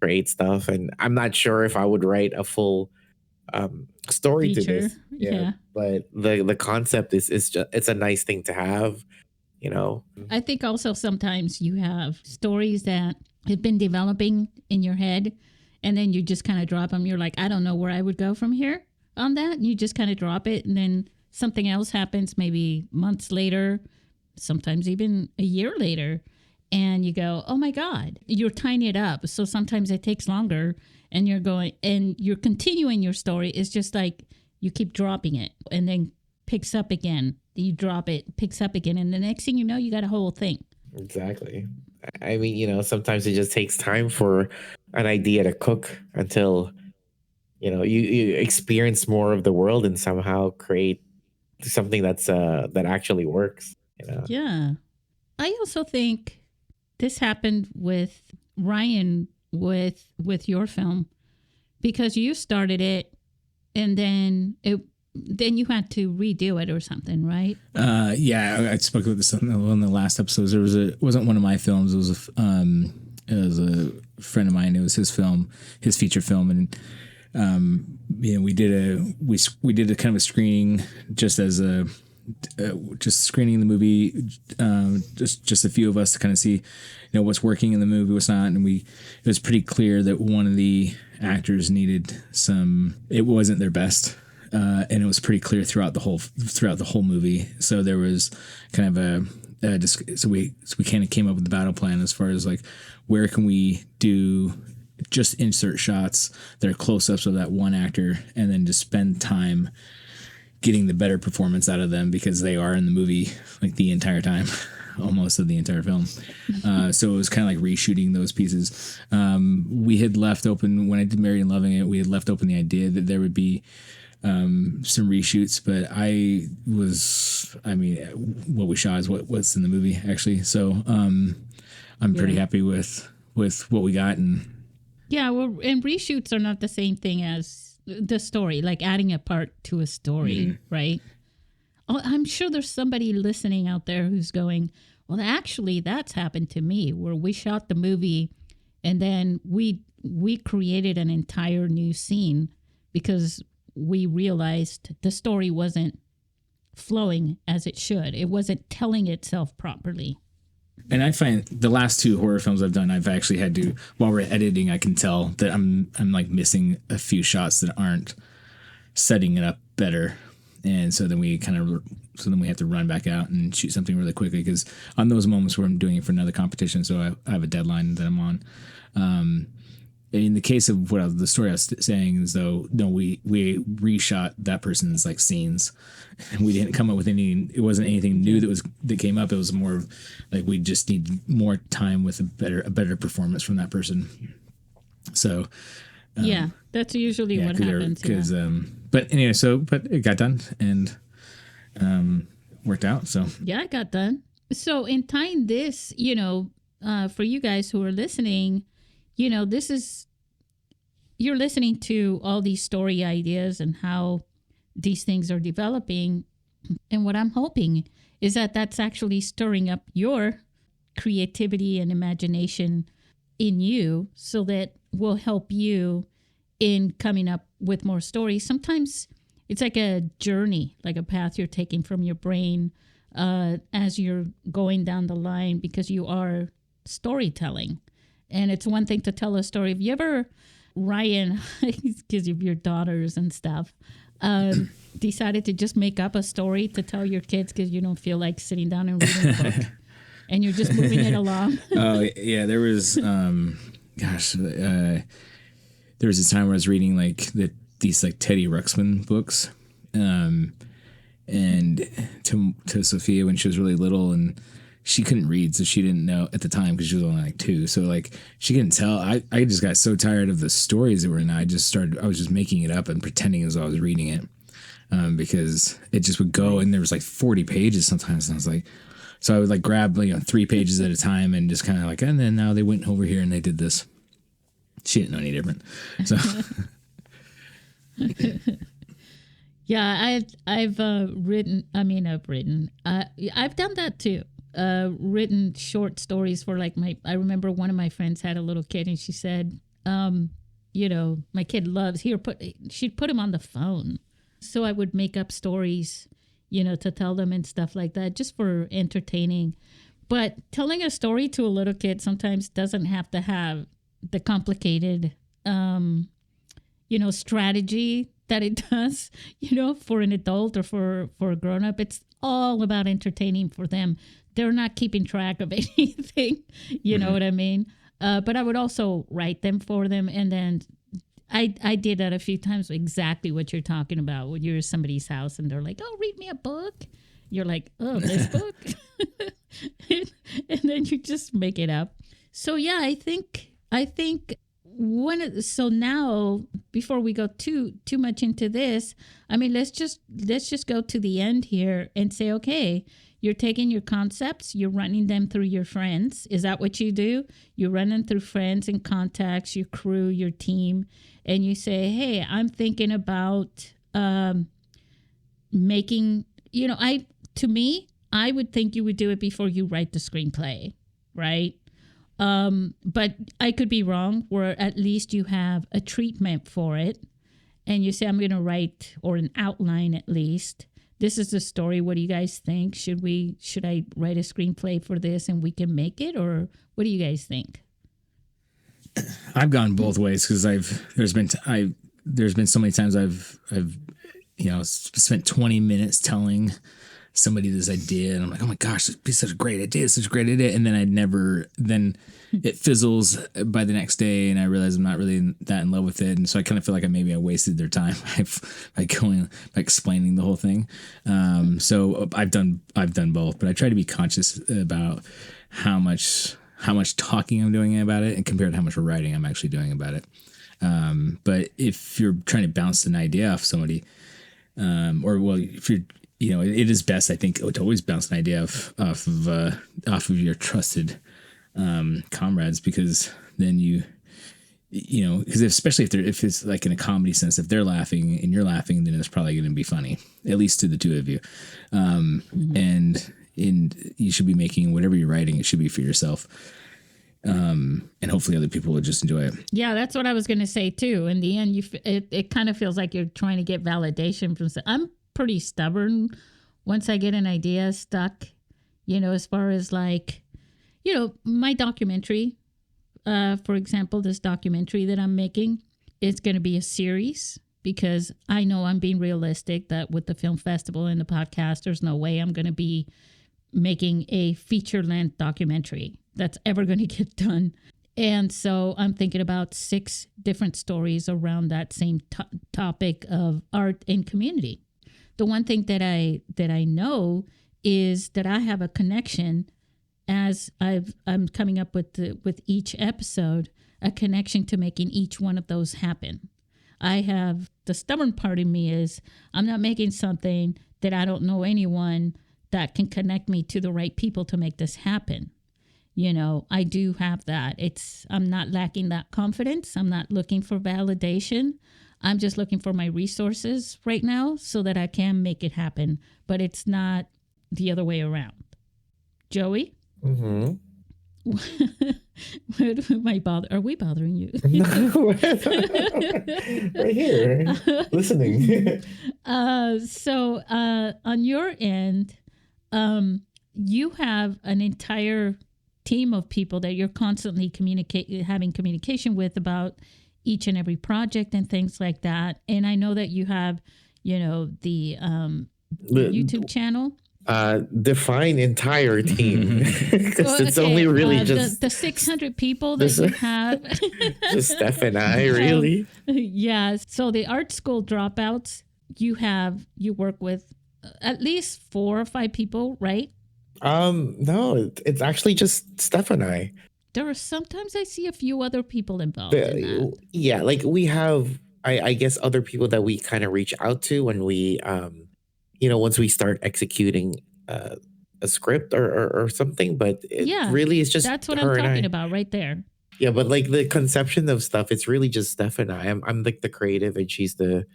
create stuff. And I'm not sure if I would write a full story Feature. to this. Yeah. But the concept is just, it's a nice thing to have, you know. I think also sometimes you have stories that have been developing in your head and then you just kind of drop them. You're like, I don't know where I would go from here on that. And you just kind of drop it and then something else happens maybe months later, sometimes even a year later. And you go, oh my God, you're tying it up. So sometimes it takes longer and you're going and you're continuing your story. It's just like you keep dropping it and then picks up again. You drop it, picks up again. And the next thing you know, you got a whole thing. Exactly. I mean, you know, sometimes it just takes time for an idea to cook until, you know, you experience more of the world and somehow create something that actually works. You know? Yeah. I also think this happened with Ryan with your film because you started it and then you had to redo it or something, right? Yeah, I spoke about this on the last episodes. It wasn't one of my films. It was a friend of mine. It was his film, his feature film, and we did a kind of a screening just as just screening the movie, just a few of us to kind of see, what's working in the movie, what's not, and it was pretty clear that one of the actors needed it wasn't their best. And it was pretty clear throughout the whole movie. So there was kind of so we kind of came up with the battle plan as far as like where can we do just insert shots that are close-ups of that one actor and then just spend time getting the better performance out of them because they are in the movie like the entire time, almost of the entire film. So it was kind of like reshooting those pieces. We had left open when I did Married and Loving It. We had left open the idea that there would be some reshoots, but what we shot is what's in the movie actually. So I'm pretty happy with what we got. And and reshoots are not the same thing as the story, like adding a part to a story, right? I'm sure there's somebody listening out there who's going, well, actually that's happened to me where we shot the movie and then we created an entire new scene because we realized the story wasn't flowing as it should. It wasn't telling itself properly. And I find the last two horror films I've done, I've actually had to, while we're editing, I can tell that I'm like missing a few shots that aren't setting it up better. And so then we have to run back out and shoot something really quickly because on those moments where I'm doing it for another competition, so I have a deadline that I'm on. In the case of the story I was saying is though, no, we reshot that person's like scenes and we didn't come up with it wasn't anything new that came up. It was more of like, we just need more time with a better performance from that person. So, that's usually what happens. But anyway, but it got done and worked out. So yeah, it got done. So in tying this, for you guys who are listening, you're listening to all these story ideas and how these things are developing. And what I'm hoping is that that's actually stirring up your creativity and imagination in you so that will help you in coming up with more stories. Sometimes it's like a journey, like a path you're taking from your brain as you're going down the line because you are storytelling. And it's one thing to tell a story. Have you ever, Ryan, because of your daughters and stuff, decided to just make up a story to tell your kids because you don't feel like sitting down and reading a book and you're just moving it along? Oh, yeah. There was, there was a time where I was reading like these like Teddy Ruxpin books, and to Sophia when she was really little, and she couldn't read, so she didn't know at the time because she was only like 2. So like she couldn't tell. I just got so tired of the stories that were in. I was just making it up and pretending as though I was reading it, because it just would go, and there was like 40 pages sometimes, and I was like, so I would like grab 3 pages at a time and just kind of like, and then now they went over here and they did this. She didn't know any different. So. Yeah, I've written. I've done that too. Written short stories for like I remember one of my friends had a little kid, and she said, my kid loves she'd put him on the phone. So I would make up stories, to tell them and stuff like that, just for entertaining. But telling a story to a little kid sometimes doesn't have to have the complicated, strategy that it does, for an adult or for a grown up. It's all about entertaining for them. They're not keeping track of anything. You know what I mean? But I would also write them for them. And then I did that a few times, exactly what you're talking about. When you're at somebody's house and they're like, oh, read me a book. You're like, oh, this book. and then you just make it up. So, yeah, I think so now, before we go too much into this, let's just go to the end here and say, okay, you're taking your concepts, you're running them through your friends. Is that what you do? You run them through friends and contacts, your crew, your team, and you say, hey, I'm thinking about making, to me, I would think you would do it before you write the screenplay, right? But I could be wrong, where at least you have a treatment for it and you say, I'm going to write, or an outline at least. This is the story. What do you guys think? Should I write a screenplay for this and we can make it? Or what do you guys think? I've gone both ways because there's been so many times I've spent 20 minutes telling somebody this idea, and I'm like, oh my gosh, this would be such a great idea, and then it fizzles by the next day, and I realize I'm not really that in love with it, and so I kind of feel like I wasted their time by explaining the whole thing. So I've done both, but I try to be conscious about how much talking I'm doing about it, and compared to how much writing I'm actually doing about it. But if you're trying to bounce an idea off somebody, if you're, it is best, I think, to always bounce an idea off of your trusted comrades, because then because especially if it's like in a comedy sense, if they're laughing and you're laughing, then it's probably going to be funny, at least to the two of you. And you should be making whatever you're writing, it should be for yourself. And hopefully other people will just enjoy it. Yeah, that's what I was going to say too. In the end, it kind of feels like you're trying to get validation from. I'm pretty stubborn once I get an idea stuck, as far as like, my documentary, for example, this documentary that I'm making is going to be a series, because I know I'm being realistic that with the film festival and the podcast, there's no way I'm going to be making a feature-length documentary that's ever going to get done. And so I'm thinking about 6 different stories around that same topic of art and community. The one thing that I know is that I have a connection, as I'm coming up with each episode, a connection to making each one of those happen. I have, the stubborn part of me is I'm not making something that I don't know anyone that can connect me to the right people to make this happen. I do have that. I'm not lacking that confidence. I'm not looking for validation. I'm just looking for my resources right now so that I can make it happen. But it's not the other way around. Joey? Mm-hmm. Are we bothering you? No. Right here, listening. So on your end, you have an entire team of people that you're constantly having communication with about each and every project and things like that. And I know that you have, the The- YouTube channel. Define entire team, because it's only really just the 600 people that you have. just Steph and I, really. Yeah. So the art school dropouts, you work with at least 4 or 5 people, right? No, it's actually just Steph and I. There are sometimes I see a few other people involved in that. Yeah, like we have, I guess, other people that we kind of reach out to when we, once we start executing a script or something. But it really is just that's what her I'm and talking I. about right there. Yeah, but like the conception of stuff, it's really just Steph and I. I'm like the creative, and she's the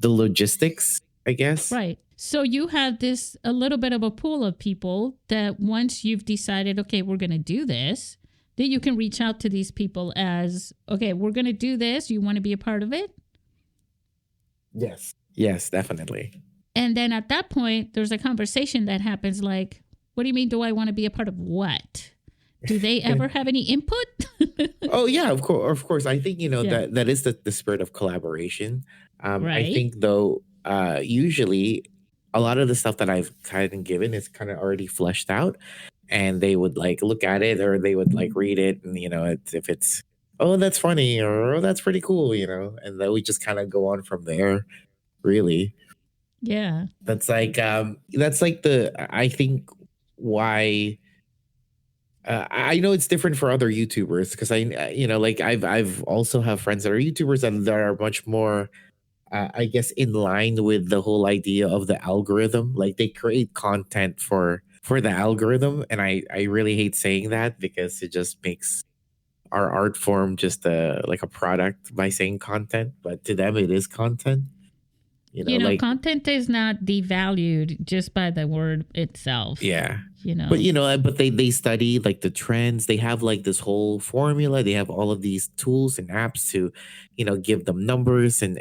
logistics, I guess. Right. So you have a little bit of a pool of people that once you've decided, okay, we're going to do this, that you can reach out to these people as, okay, we're going to do this. You want to be a part of it? Yes, definitely. And then at that point, there's a conversation that happens like, what do you mean, do I want to be a part of what? Do they ever have any input? Oh, yeah, of course. I think, that is the spirit of collaboration. Right. I think, though, usually a lot of the stuff that I've kind of given is kind of already fleshed out, and they would like look at it, or they would like read it, and if it's, oh, that's funny, or oh, that's pretty cool, and then we just kind of go on from there, really. Yeah. That's like I think why I know it's different for other YouTubers, because I've also have friends that are YouTubers and that are much more I guess in line with the whole idea of the algorithm. Like they create content for the algorithm, and I really hate saying that, because it just makes our art form just like a product by saying content, but to them it is content. Content is not devalued just by the word itself. Yeah. But they study like the trends. They have like this whole formula. They have all of these tools and apps to, give them numbers and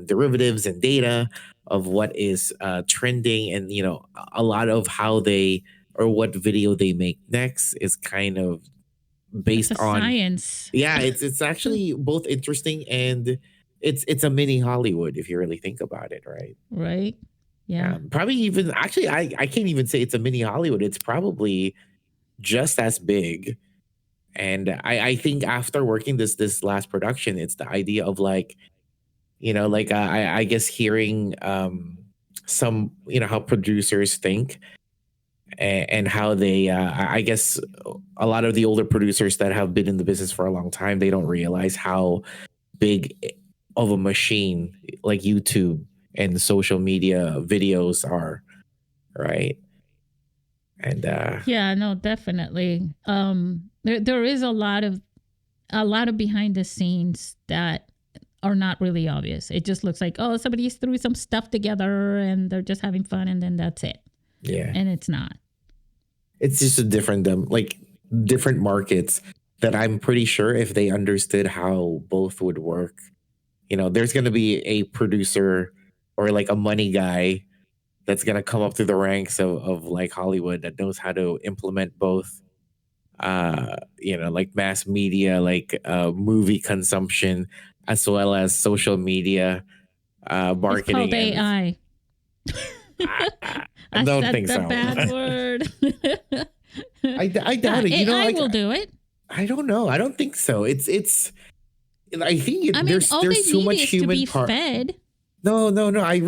derivatives and data of what is trending. And, a lot of how what video they make next is kind of based on science. Yeah, it's actually both interesting, and it's a mini Hollywood if you really think about it, right? Right. Yeah. Probably even actually, I can't even say it's a mini Hollywood. It's probably just as big. And I think after working this last production, it's the idea of like, I guess hearing some, how producers think, and how they, I guess a lot of the older producers that have been in the business for a long time, they don't realize how big of a machine like YouTube and social media videos are, right? And yeah, no, definitely. There is a lot of behind the scenes that are not really obvious. It just looks like, oh, somebody threw some stuff together and they're just having fun, and then that's it. Yeah, and it's not. It's just a different markets that I'm pretty sure if they understood how both would work, there's going to be a producer or like a money guy that's going to come up through the ranks of like Hollywood that knows how to implement both, like mass media, like movie consumption, as well as social media marketing. It's called AI. I don't think so. Bad word. I doubt it. AI will do it. I don't know. I don't think so. It's. I think there's too much human part. Fed. No. I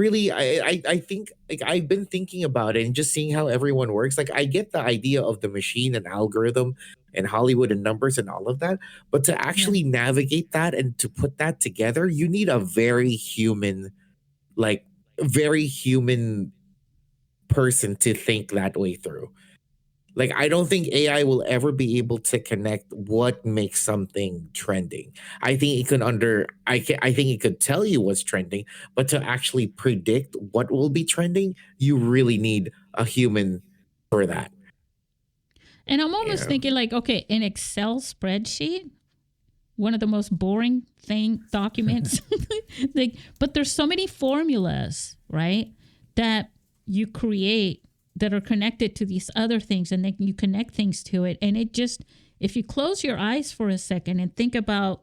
think like I've been thinking about it and just seeing how everyone works. Like I get the idea of the machine and algorithm and Hollywood and numbers and all of that, but to actually navigate that and to put that together, you need a very human person to think that way through. Like, I don't think AI will ever be able to connect what makes something trending. I think it think it could tell you what's trending, but to actually predict what will be trending, you really need a human for that. And I'm almost thinking like, okay, an Excel spreadsheet, one of the most boring documents, but there's so many formulas, right, that you create that are connected to these other things, and then you connect things to it. And it just, if you close your eyes for a second and think about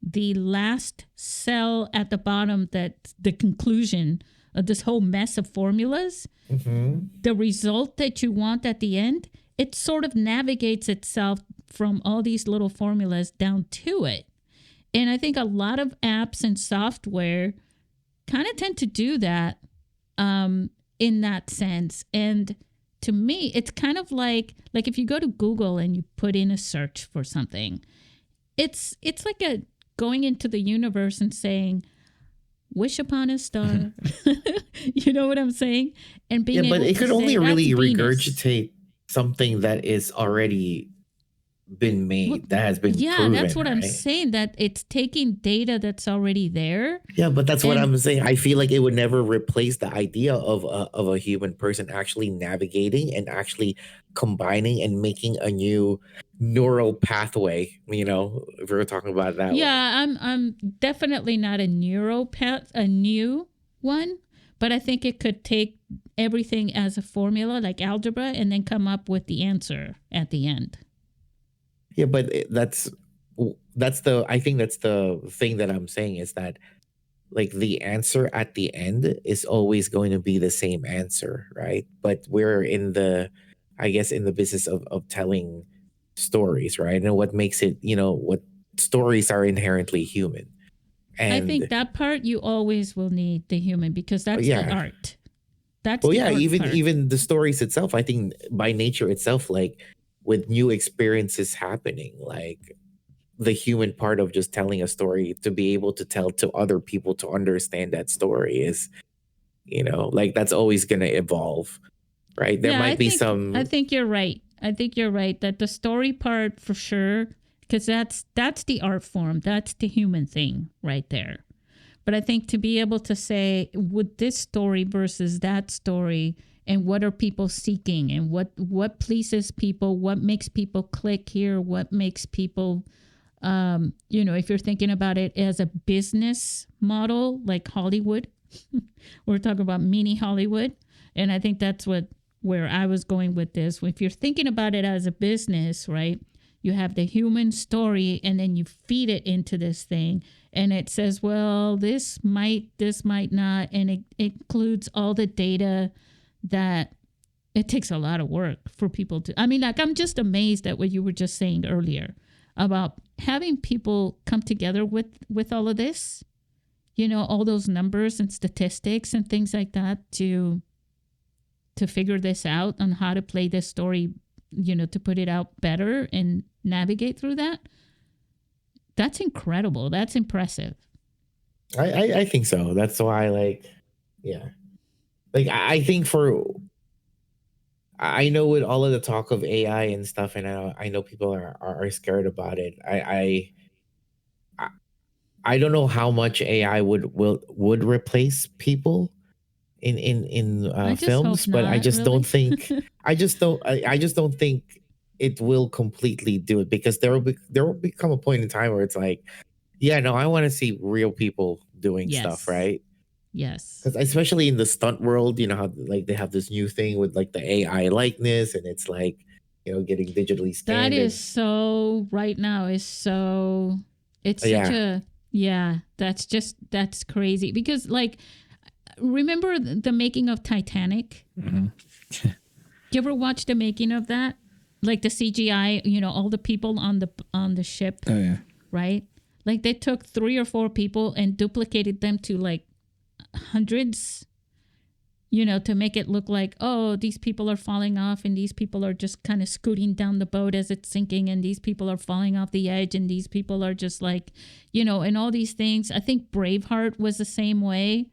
the last cell at the bottom, that the conclusion this whole mess of formulas, the result that you want at the end, it sort of navigates itself from all these little formulas down to it. And I think a lot of apps and software kind of tend to do that in that sense. And to me, it's kind of like if you go to Google and you put in a search for something, it's like a going into the universe and saying, wish upon a star. You know what I'm saying? And being able but it to could say, only really "That's Venus." regurgitate something that is already been made, that has been proven, that's what I'm right? saying, that it's taking data that's already there. Yeah, but that's what I'm saying. I feel like it would never replace the idea of a human person actually navigating and actually combining and making a new neural pathway, you know, if we're talking about that. Yeah, I'm definitely not a neuropath, a new one, but I think it could take everything as a formula like algebra and then come up with the answer at the end. Yeah, but I think that's the thing that I'm saying, is that like the answer at the end is always going to be the same answer, right? But we're in the business of telling stories, right? And what makes it, what stories are inherently human. And I think that part you always will need the human, because that's the art. That's the art part. Even the stories itself, I think by nature itself, like with new experiences happening, like the human part of just telling a story, to be able to tell to other people to understand that story is, like that's always going to evolve, right? There might be some. I think you're right. That the story part for sure, because that's the art form. That's the human thing right there. But I think to be able to say, with this story versus that story, and what are people seeking, and what pleases people, what makes people click here, what makes people, if you're thinking about it as a business model, like Hollywood, we're talking about mini Hollywood. And I think that's where I was going with this. If you're thinking about it as a business, right, you have the human story, and then you feed it into this thing, and it says, well, this might not, and it includes all the data that it takes a lot of work for people to. I mean, like, I'm just amazed at what you were just saying earlier about having people come together with all of this, all those numbers and statistics and things like that to figure this out on how to play this story, to put it out better and navigate through that. That's incredible. That's impressive. I think so. That's why, I think I know with all of the talk of AI and stuff, and I know people are scared about it. I don't know how much AI would replace people in films, but I just don't think I just don't think it will completely do it, because there will become a point in time where it's like, yeah, no, I want to see real people doing stuff, right? Yes. Because especially in the stunt world, how like they have this new thing with like the AI likeness, and it's like, getting digitally scanned. That is so right now is so it's such that's crazy, because like, remember the making of Titanic? Mm-hmm. You ever watch the making of that? Like the CGI, all the people on the ship. Oh yeah. Right? Like they took 3 or 4 people and duplicated them to like hundreds, to make it look like, oh, these people are falling off, and these people are just kind of scooting down the boat as it's sinking, and these people are falling off the edge, and these people are just like, and all these things. I think Braveheart was the same way,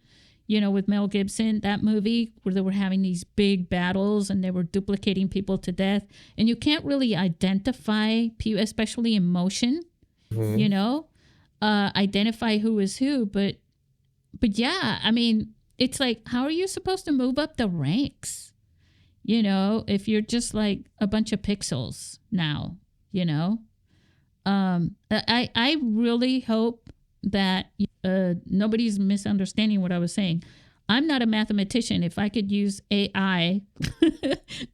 with Mel Gibson, that movie where they were having these big battles and they were duplicating people to death. And you can't really identify people, especially in motion, identify who is who. But yeah, I mean, it's like, how are you supposed to move up the ranks? If you're just like a bunch of pixels now, I really hope that nobody's misunderstanding what I was saying. I'm not a mathematician. If I could use AI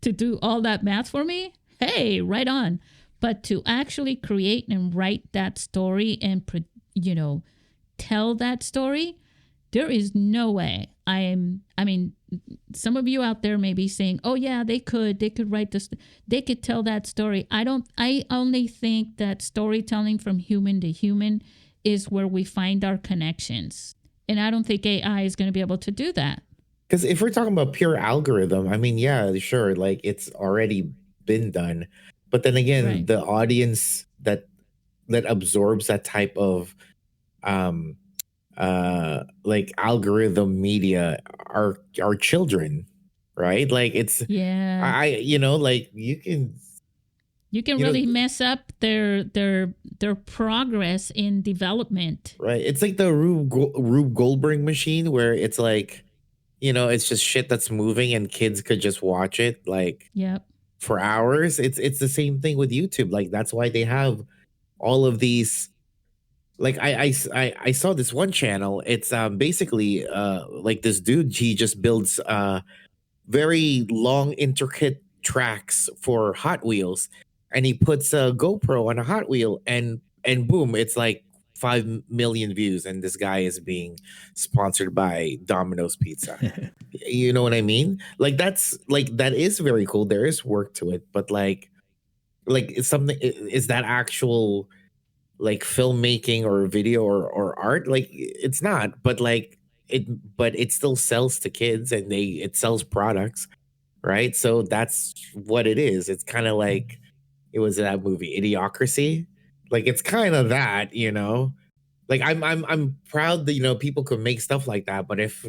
to do all that math for me, hey, right on. But to actually create and write that story and, tell that story, There is no way. I mean, some of you out there may be saying, "Oh yeah, they could write this, they could tell that story." I only think that storytelling from human to human is where we find our connections. And I don't think AI is going to be able to do that. Because if we're talking about pure algorithm, I mean, yeah, sure, like it's already been done. But then again, Right. the audience that absorbs that type of um like algorithm media are children, right? Like it's Yeah. like you can really mess up their progress in development. right. It's like the Rube Goldberg machine where it's like, it's just shit that's moving and kids could just watch it like Yep. for hours. It's the same thing with YouTube. Like that's why they have all of these. Like I saw this one channel. It's basically like this dude. He just builds very long, intricate tracks for Hot Wheels, and he puts a GoPro on a Hot Wheel, and boom, it's like 5 million views, and this guy is being sponsored by Domino's Pizza. You know what I mean? Like that is very cool. There is work to it, but like it's something. Is that actual like filmmaking or video or art? Like it's not, but like it still sells to kids, and it sells products, right? So that's what it is. It's kind of like it was that movie Idiocracy. Like it's kind of that, like I'm proud that people can make stuff like that, but if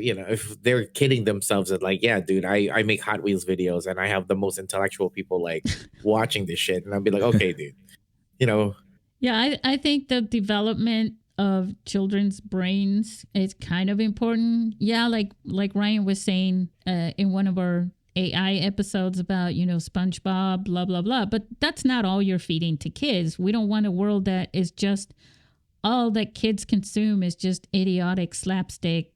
they're kidding themselves that like, yeah, dude, I make Hot Wheels videos and I have the most intellectual people like watching this shit, and I'll be like, okay, dude, Yeah, I think the development of children's brains is kind of important. Yeah, like Ryan was saying in one of our AI episodes about, SpongeBob, blah, blah, blah. But that's not all you're feeding to kids. We don't want a world that is just all that kids consume is just idiotic slapstick,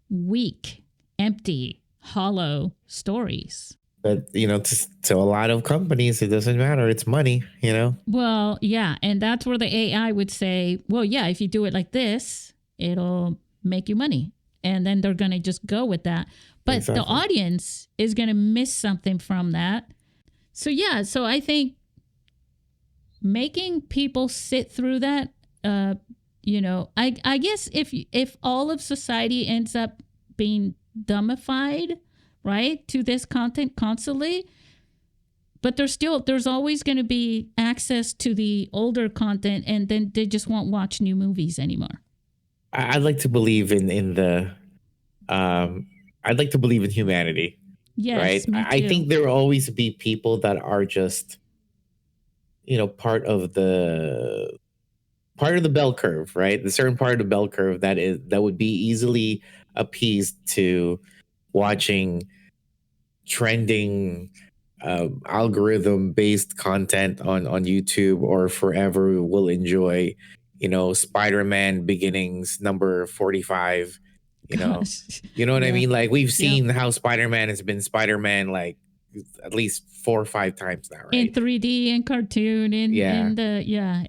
weak, empty, hollow stories. But to a lot of companies, it doesn't matter. It's money, Well, yeah, and that's where the AI would say, well, yeah, if you do it like this, it'll make you money. And then they're going to just go with that. But Exactly. the audience is going to miss something from that. So, yeah, so I think making people sit through that, I guess if all of society ends up being dumbified, right, to this content constantly, but there's always going to be access to the older content, and then they just won't watch new movies anymore. I'd like to believe in the I'd like to believe in humanity. Yes, right? me too. I think there will always be people that are just part of the bell curve, right? The certain part of the bell curve that would be easily appeased to watching trending algorithm based content on YouTube, or forever will enjoy Spider-Man Beginnings number 45. Gosh. You know what I Yeah. mean? Like we've seen how Spider-Man has been Spider-Man like at least 4 or 5 times now, right? In 3D and cartoon and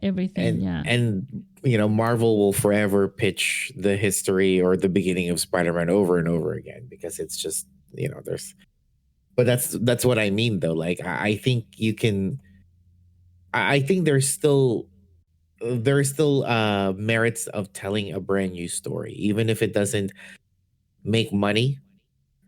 everything. And Marvel will forever pitch the history or the beginning of Spider-Man over and over again, because it's just there's. But that's what I mean though. Like I think you can. I think there's still merits of telling a brand new story, even if it doesn't make money,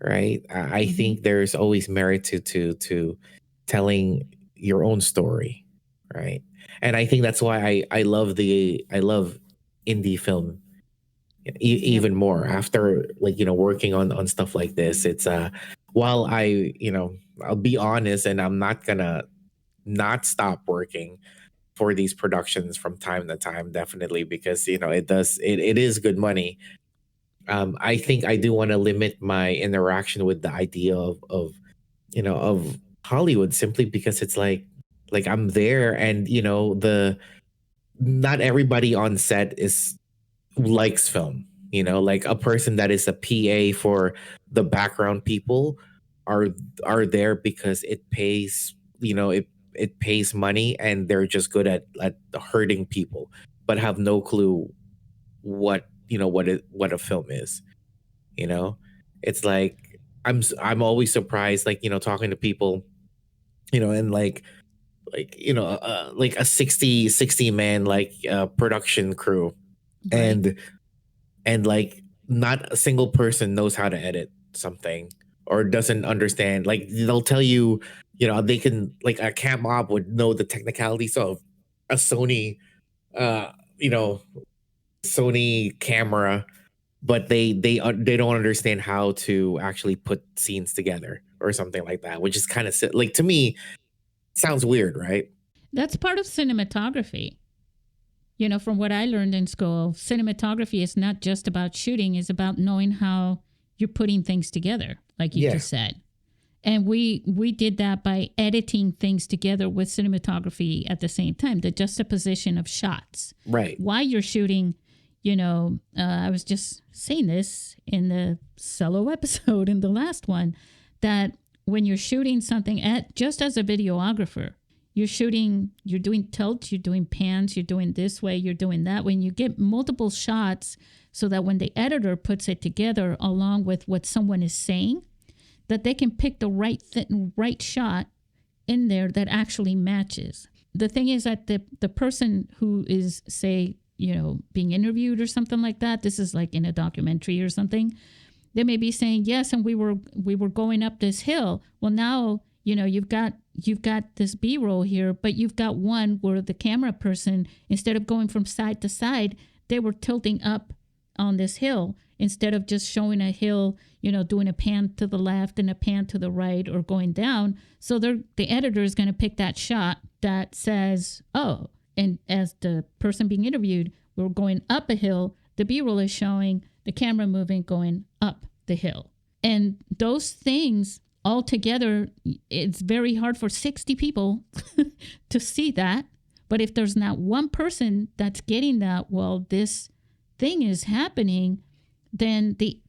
right? I think there's always merit to telling your own story, right? And I think that's why I love indie film even more after working on stuff like this. It's while I'll be honest, and I'm not gonna not stop working for these productions from time to time, definitely, because it is good money. I think I do want to limit my interaction with the idea of Hollywood, simply because it's like I'm there, and not everybody on set likes film. Like a person that is a PA for the background people are there because it pays, it pays money, and they're just good at hurting people, but have no clue what what a film is. It's like I'm always surprised, like talking to people, and like like a 60 man like production crew, Right. and like not a single person knows how to edit something or doesn't understand. Like they'll tell you, they can, like a cam op would know the technicalities of a Sony, uh, you know, Sony camera, but they don't understand how to actually put scenes together or something like that, which is kind of like, to me, sounds weird, right? That's part of cinematography. From what I learned in school, cinematography is not just about shooting, it's about knowing how you're putting things together, like you just said. And we did that by editing things together with cinematography at the same time, the juxtaposition of shots. Right. While you're shooting, I was just saying this in the solo episode in the last one, that when you're shooting something, just as a videographer, you're doing tilts, you're doing pans, you're doing this way, you're doing that way. And you get multiple shots so that when the editor puts it together along with what someone is saying, that they can pick the right shot in there that actually matches. The thing is that the person who is, say, being interviewed or something like that, this is like in a documentary or something, they may be saying, yes, and we were going up this hill. Well, now, you've got this B-roll here, but you've got one where the camera person, instead of going from side to side, they were tilting up on this hill instead of just showing a hill, doing a pan to the left and a pan to the right or going down. So the editor is going to pick that shot that says, oh, and as the person being interviewed, we're going up a hill, the B-roll is showing the camera moving going up the hill. And those things all together, it's very hard for 60 people to see that. But if there's not one person that's getting that, well, this thing is happening, then the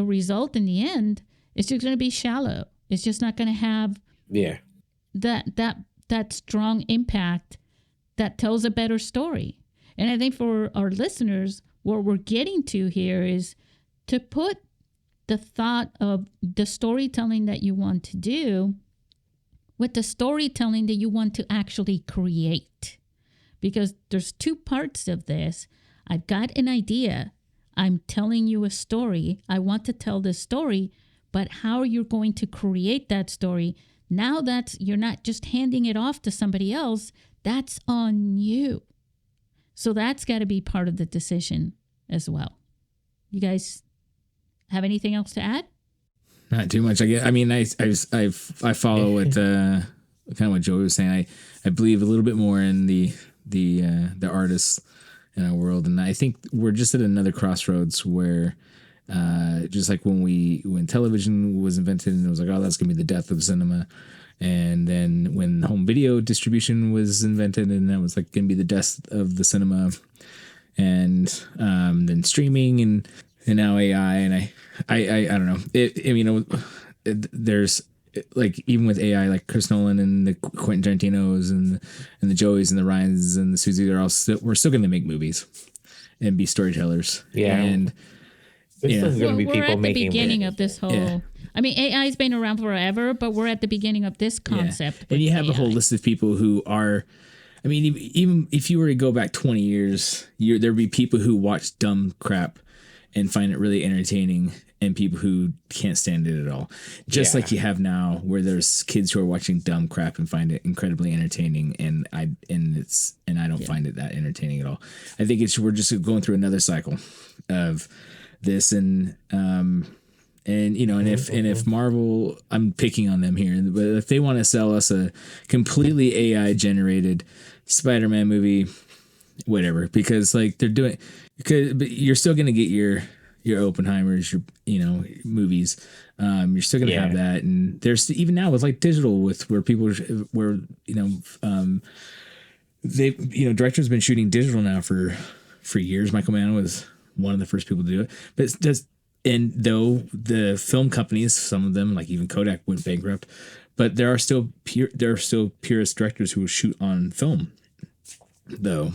result in the end is just going to be shallow. It's just not going to have that strong impact that tells a better story. And I think for our listeners, what we're getting to here is to put the thought of the storytelling that you want to do with the storytelling that you want to actually create. Because there's two parts of this. I've got an idea. I'm telling you a story. I want to tell this story, but how you're going to create that story, now that you're not just handing it off to somebody else, that's on you. So that's got to be part of the decision as well. You guys have anything else to add? Not too much. I follow what kind of what Joey was saying. I believe a little bit more in the artists in our world, and I think we're just at another crossroads where just like when television was invented and it was like, oh, that's gonna be the death of cinema, and then when home video distribution was invented and that was like gonna be the death of the cinema, and then streaming and now AI, and I don't know. There's like, even with AI, like Chris Nolan and the Quentin Tarantinos and the Joeys and the Ryans and the Susie, we're still going to make movies and be storytellers. Yeah. And there's going to be we're people at the making beginning of this whole. Yeah. I mean, AI's been around forever, but we're at the beginning of this concept. Yeah. And you have AI. a whole list of people who are. I mean, even if you were to go back 20 years, there'd be people who watch dumb crap and find it really entertaining, and people who can't stand it at all. Just like you have now, where there's kids who are watching dumb crap and find it incredibly entertaining, and I don't find it that entertaining at all. I think we're just going through another cycle of this, and if Marvel, I'm picking on them here, but if they want to sell us a completely AI generated Spider-Man movie, whatever, because like they're doing, but you're still going to get your Oppenheimers, your movies. You're still going to have that. And there's even now with like digital, with where people directors have been shooting digital now for years. Michael Mann was one of the first people to do it, but and though the film companies, some of them, like even Kodak, went bankrupt, but there are still purist directors who will shoot on film though.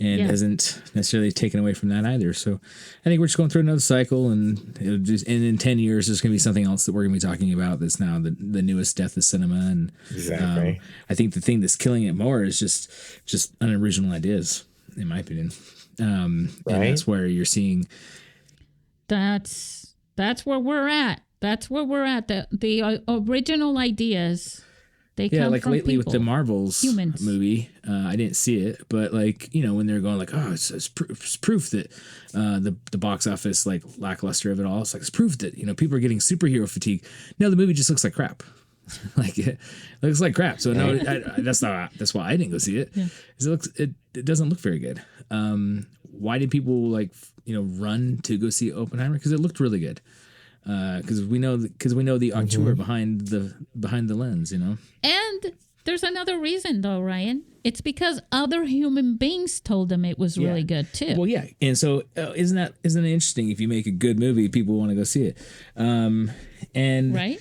and isn't necessarily taken away from that either. So I think we're just going through another cycle, and in 10 years, there's going to be something else that we're going to be talking about that's now the newest death of cinema. And Exactly. I think the thing that's killing it more is just unoriginal ideas, in my opinion. And that's where you're seeing. That's where we're at. That's where we're at. The original ideas. They come like from lately people, with the Marvels humans. movie, I didn't see it, but like, you know, when they're going like, oh, it's proof that the box office like lackluster of it all. It's like, it's proof that, you know, people are getting superhero fatigue. No, the movie just looks like crap. Like it looks like crap. So no, that's why I didn't go see it. Yeah. It doesn't look very good. Why did people like, you know, run to go see Oppenheimer? Because it looked really good. Because we know the auteur behind the lens, you know. And there's another reason though, Ryan. It's because other human beings told them it was really good too. Well, yeah, and so isn't it interesting? If you make a good movie, people want to go see it. And right.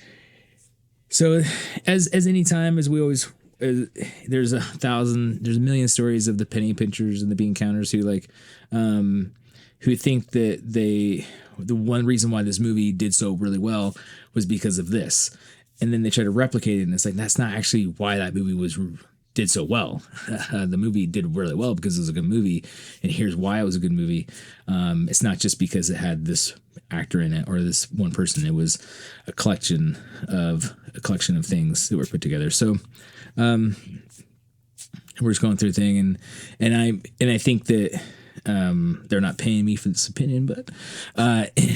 So as any time, as we always. There's a million stories of the penny pinchers and the bean counters who like who think that the one reason why this movie did so really well was because of this, and then they try to replicate it, and it's like that's not actually why that movie did so well. The movie did really well because it was a good movie, and here's why it was a good movie. It's not just because it had this actor in it or this one person. It was a collection of things that were put together. So we're just going through a thing, and I think that they're not paying me for this opinion, but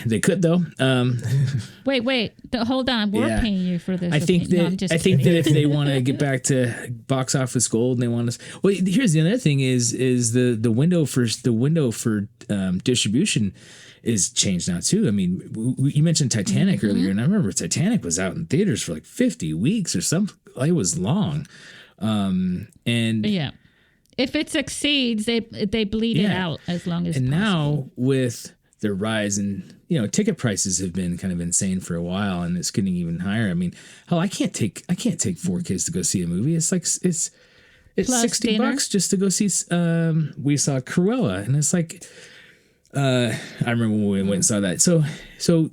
they could though. Wait, hold on. We're paying you for this. I think that if they want to get back to box office gold and they want to, well, here's the other thing is the window for distribution is changed now too. I mean, you mentioned Titanic earlier, and I remember Titanic was out in theaters for like 50 weeks or something. Like, it was long. And yeah, if it succeeds, they bleed it out as long as. And possible. Now with the rise in, you know, ticket prices have been kind of insane for a while, and it's getting even higher. I mean, hell, I can't take 4 kids to go see a movie. It's like it's $60 just to go see. We saw Cruella, and it's like. I remember when we went and saw that. So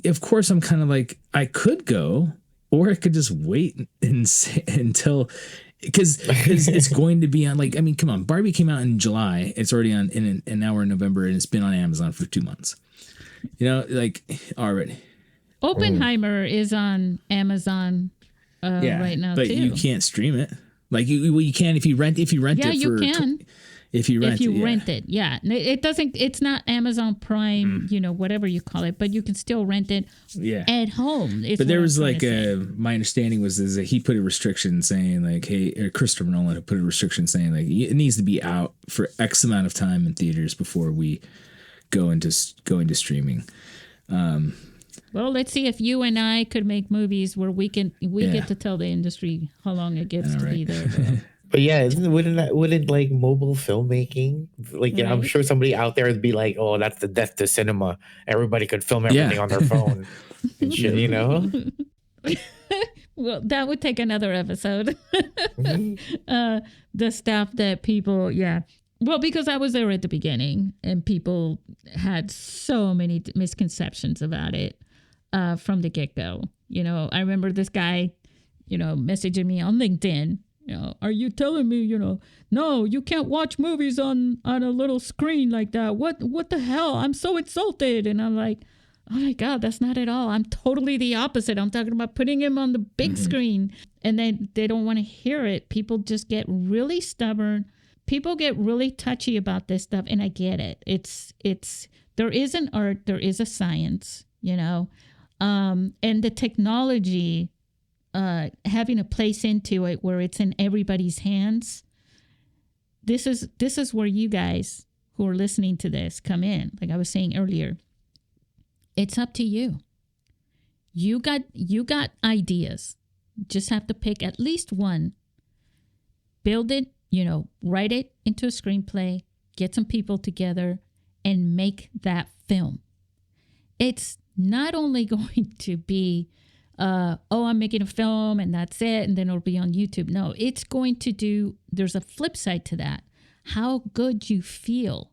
of course I'm kind of like, I could go, or I could just wait until, because it's going to be on, like, I mean, come on, Barbie came out in July. It's already on, and now we're in November, and it's been on Amazon for 2 months. You know, like already. Oppenheimer is on Amazon right now, but too. you can't stream it. Like you can if you rent it. Yeah, you can. If you rent it, yeah. It doesn't. It's not Amazon Prime, you know, whatever you call it, but you can still rent it at home. But there was like my understanding was that he put a restriction saying like, hey, or Christopher Nolan put a restriction saying like it needs to be out for X amount of time in theaters before we go into streaming. Well, let's see if you and I could make movies where we get to tell the industry how long it gets to be there. But yeah, wouldn't like mobile filmmaking, like, you know, I'm sure somebody out there would be like, oh, that's the death to cinema. Everybody could film everything on their phone and shit, you know? Well, that would take another episode. The stuff that people, well, because I was there at the beginning and people had so many misconceptions about it from the get-go. You know, I remember this guy, you know, messaging me on LinkedIn. You know, are you telling me, you know, no, you can't watch movies on a little screen like that? What the hell? I'm so insulted. And I'm like, oh my God, that's not at all. I'm totally the opposite. I'm talking about putting him on the big screen. And then they don't want to hear it. People just get really stubborn. People get really touchy about this stuff. And I get it. There is an art, there is a science, you know, and the technology having a place into it where it's in everybody's hands. This is where you guys who are listening to this come in. Like I was saying earlier, it's up to you. You got ideas. Just have to pick at least one. Build it, you know, write it into a screenplay, get some people together and make that film. It's not only going to be I'm making a film and that's it, and then it'll be on YouTube. No, it's going to do, there's a flip side to that. how good you feel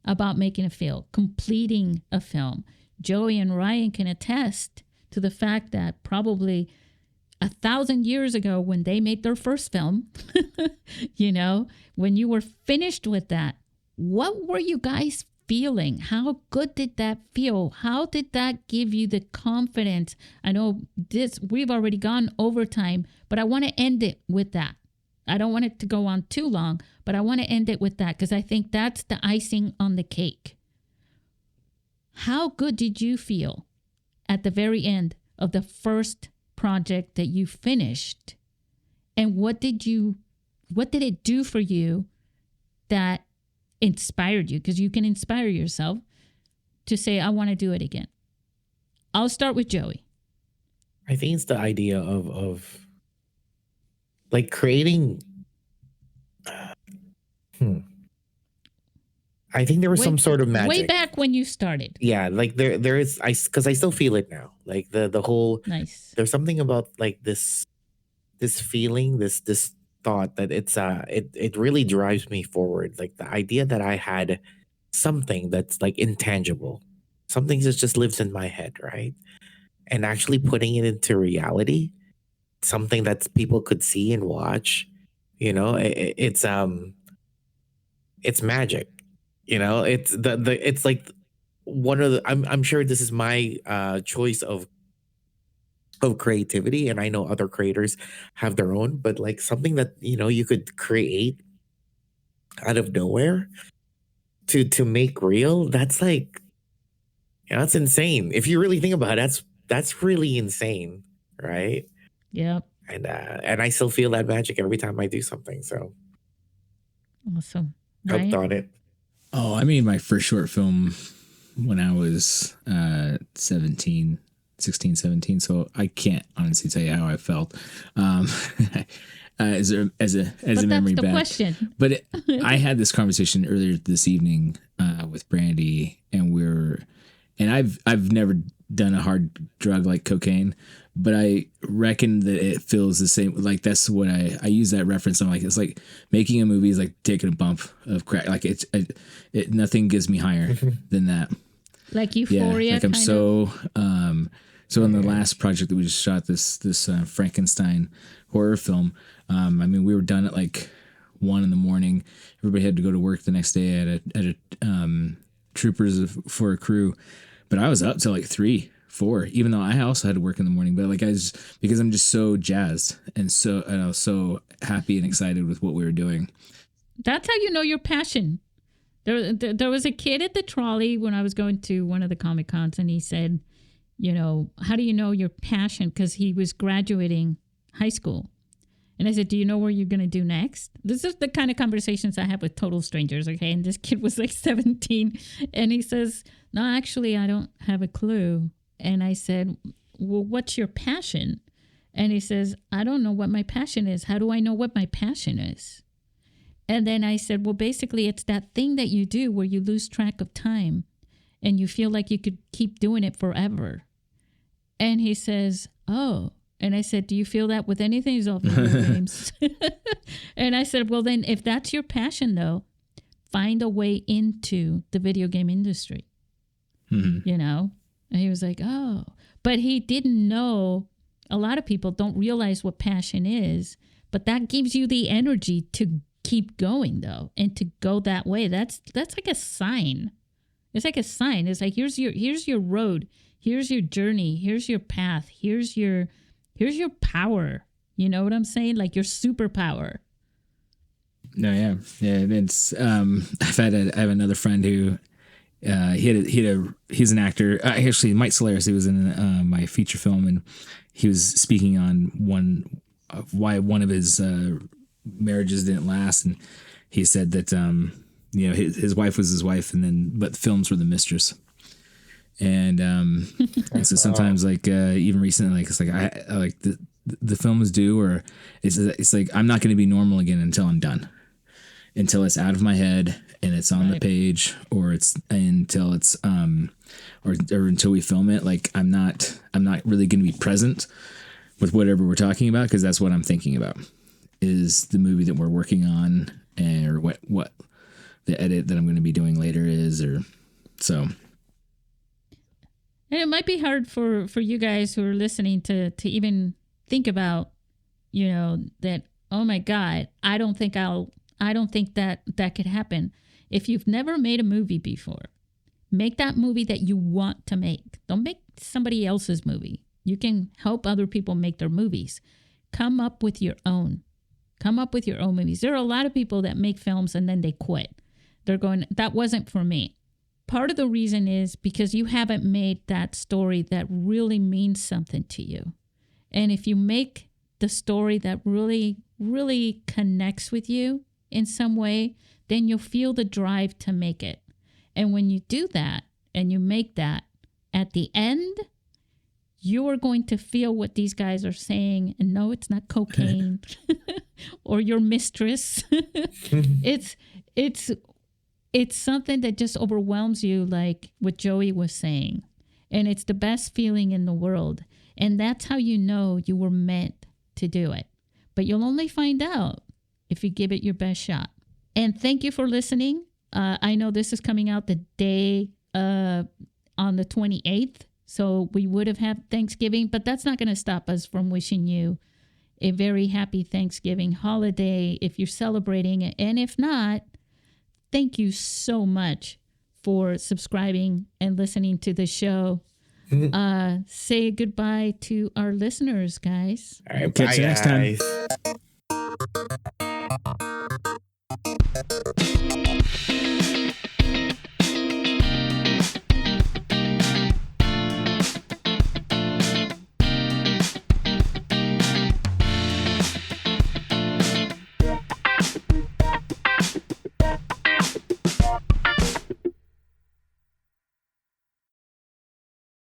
about making a film, completing a film. Joey and Ryan can attest to the fact that probably 1,000 years ago when they made their first film, when you were finished with that, what were you guys feeling? How good did that feel? How did that give you the confidence? I know we've already gone over time, but I want to end it with that. I don't want it to go on too long, but I want to end it with that because I think that's the icing on the cake. How good did you feel at the very end of the first project that you finished? And what did it do for you that inspired you? Because you can inspire yourself to say, I want to do it again. I'll start with Joey. I think it's the idea of like creating. I think there was some sort of magic. Way back when you started. Yeah, like there is, because I still feel it now. Like the whole, nice. There's something about like this feeling, this thought that it really drives me forward. Like the idea that I had something that's like intangible, something that just lives in my head, right? And actually putting it into reality, something that people could see and watch, it's magic. It's it's like one of the, I'm sure this is my choice of creativity, and I know other creators have their own, but like something that you could create out of nowhere to make real, that's like, that's insane. If you really think about it, that's really insane, right? Yep. And I still feel that magic every time I do something. So awesome. Hooked on it. Oh, I made my first short film when I was 16, 17. So I can't honestly tell you how I felt as a memory back. Question. But I had this conversation earlier this evening with Brandy, and I've never done a hard drug like cocaine, but I reckon that it feels the same. Like that's what I use that reference. I'm like, it's like making a movie is like taking a bump of crack. Like it nothing gives me higher than that. Like euphoria. Yeah, like I'm so in the last project that we just shot, this Frankenstein horror film. I mean, we were done at like 1 a.m. Everybody had to go to work the next day at a troopers for a crew, but I was up till like 3, 4, even though I also had to work in the morning. But like because I'm just so jazzed and so happy and excited with what we were doing. That's how you know your passion. There was a kid at the trolley when I was going to one of the Comic Cons, and he said, how do you know your passion? Because he was graduating high school. And I said, do you know where you're going to do next? This is the kind of conversations I have with total strangers, okay? And this kid was like 17. And he says, no, actually, I don't have a clue. And I said, well, what's your passion? And he says, I don't know what my passion is. How do I know what my passion is? And then I said, well, basically, it's that thing that you do where you lose track of time and you feel like you could keep doing it forever. And he says, oh. And I said, do you feel that with anything? He's all video games. And I said, well, then if that's your passion, though, find a way into the video game industry, And he was like, oh. But he didn't know. A lot of people don't realize what passion is, but that gives you the energy to keep going, though, and to go that way. That's like a sign. It's like a sign. It's like, here's your road. Here's your journey. Here's your path. Here's your power. You know what I'm saying? Like your superpower. No, yeah. It's I have another friend who he's an actor. Actually, Mike Solaris. He was in my feature film, and he was speaking on why one of his marriages didn't last, and he said that his wife was his wife, but the films were the mistress. And and so sometimes like even recently, like it's like I like the film is due, or it's like I'm not going to be normal again until I'm done, until it's out of my head and it's on the page, or until it's or until we film it. Like I'm not really going to be present with whatever we're talking about, because that's what I'm thinking about is the movie that we're working on or what the edit that I'm going to be doing later is, or so. And it might be hard for you guys who are listening to even think about, that, oh my God, I don't think that could happen. If you've never made a movie before, make that movie that you want to make. Don't make somebody else's movie. You can help other people make their movies. Come up with your own. Come up with your own movies. There are a lot of people that make films and then they quit. They're going, that wasn't for me. Part of the reason is because you haven't made that story that really means something to you. And if you make the story that really, really connects with you in some way, then you'll feel the drive to make it. And when you do that and you make that, at the end, you are going to feel what these guys are saying. And no, it's not cocaine or your mistress. It's something that just overwhelms you, like what Joey was saying. And it's the best feeling in the world. And that's how you know you were meant to do it. But you'll only find out if you give it your best shot. And thank you for listening. I know this is coming out the day on the 28th. So we would have had Thanksgiving, but that's not going to stop us from wishing you a very happy Thanksgiving holiday if you're celebrating it. And if not, thank you so much for subscribing and listening to the show. Say goodbye to our listeners, guys. All right, catch you next time.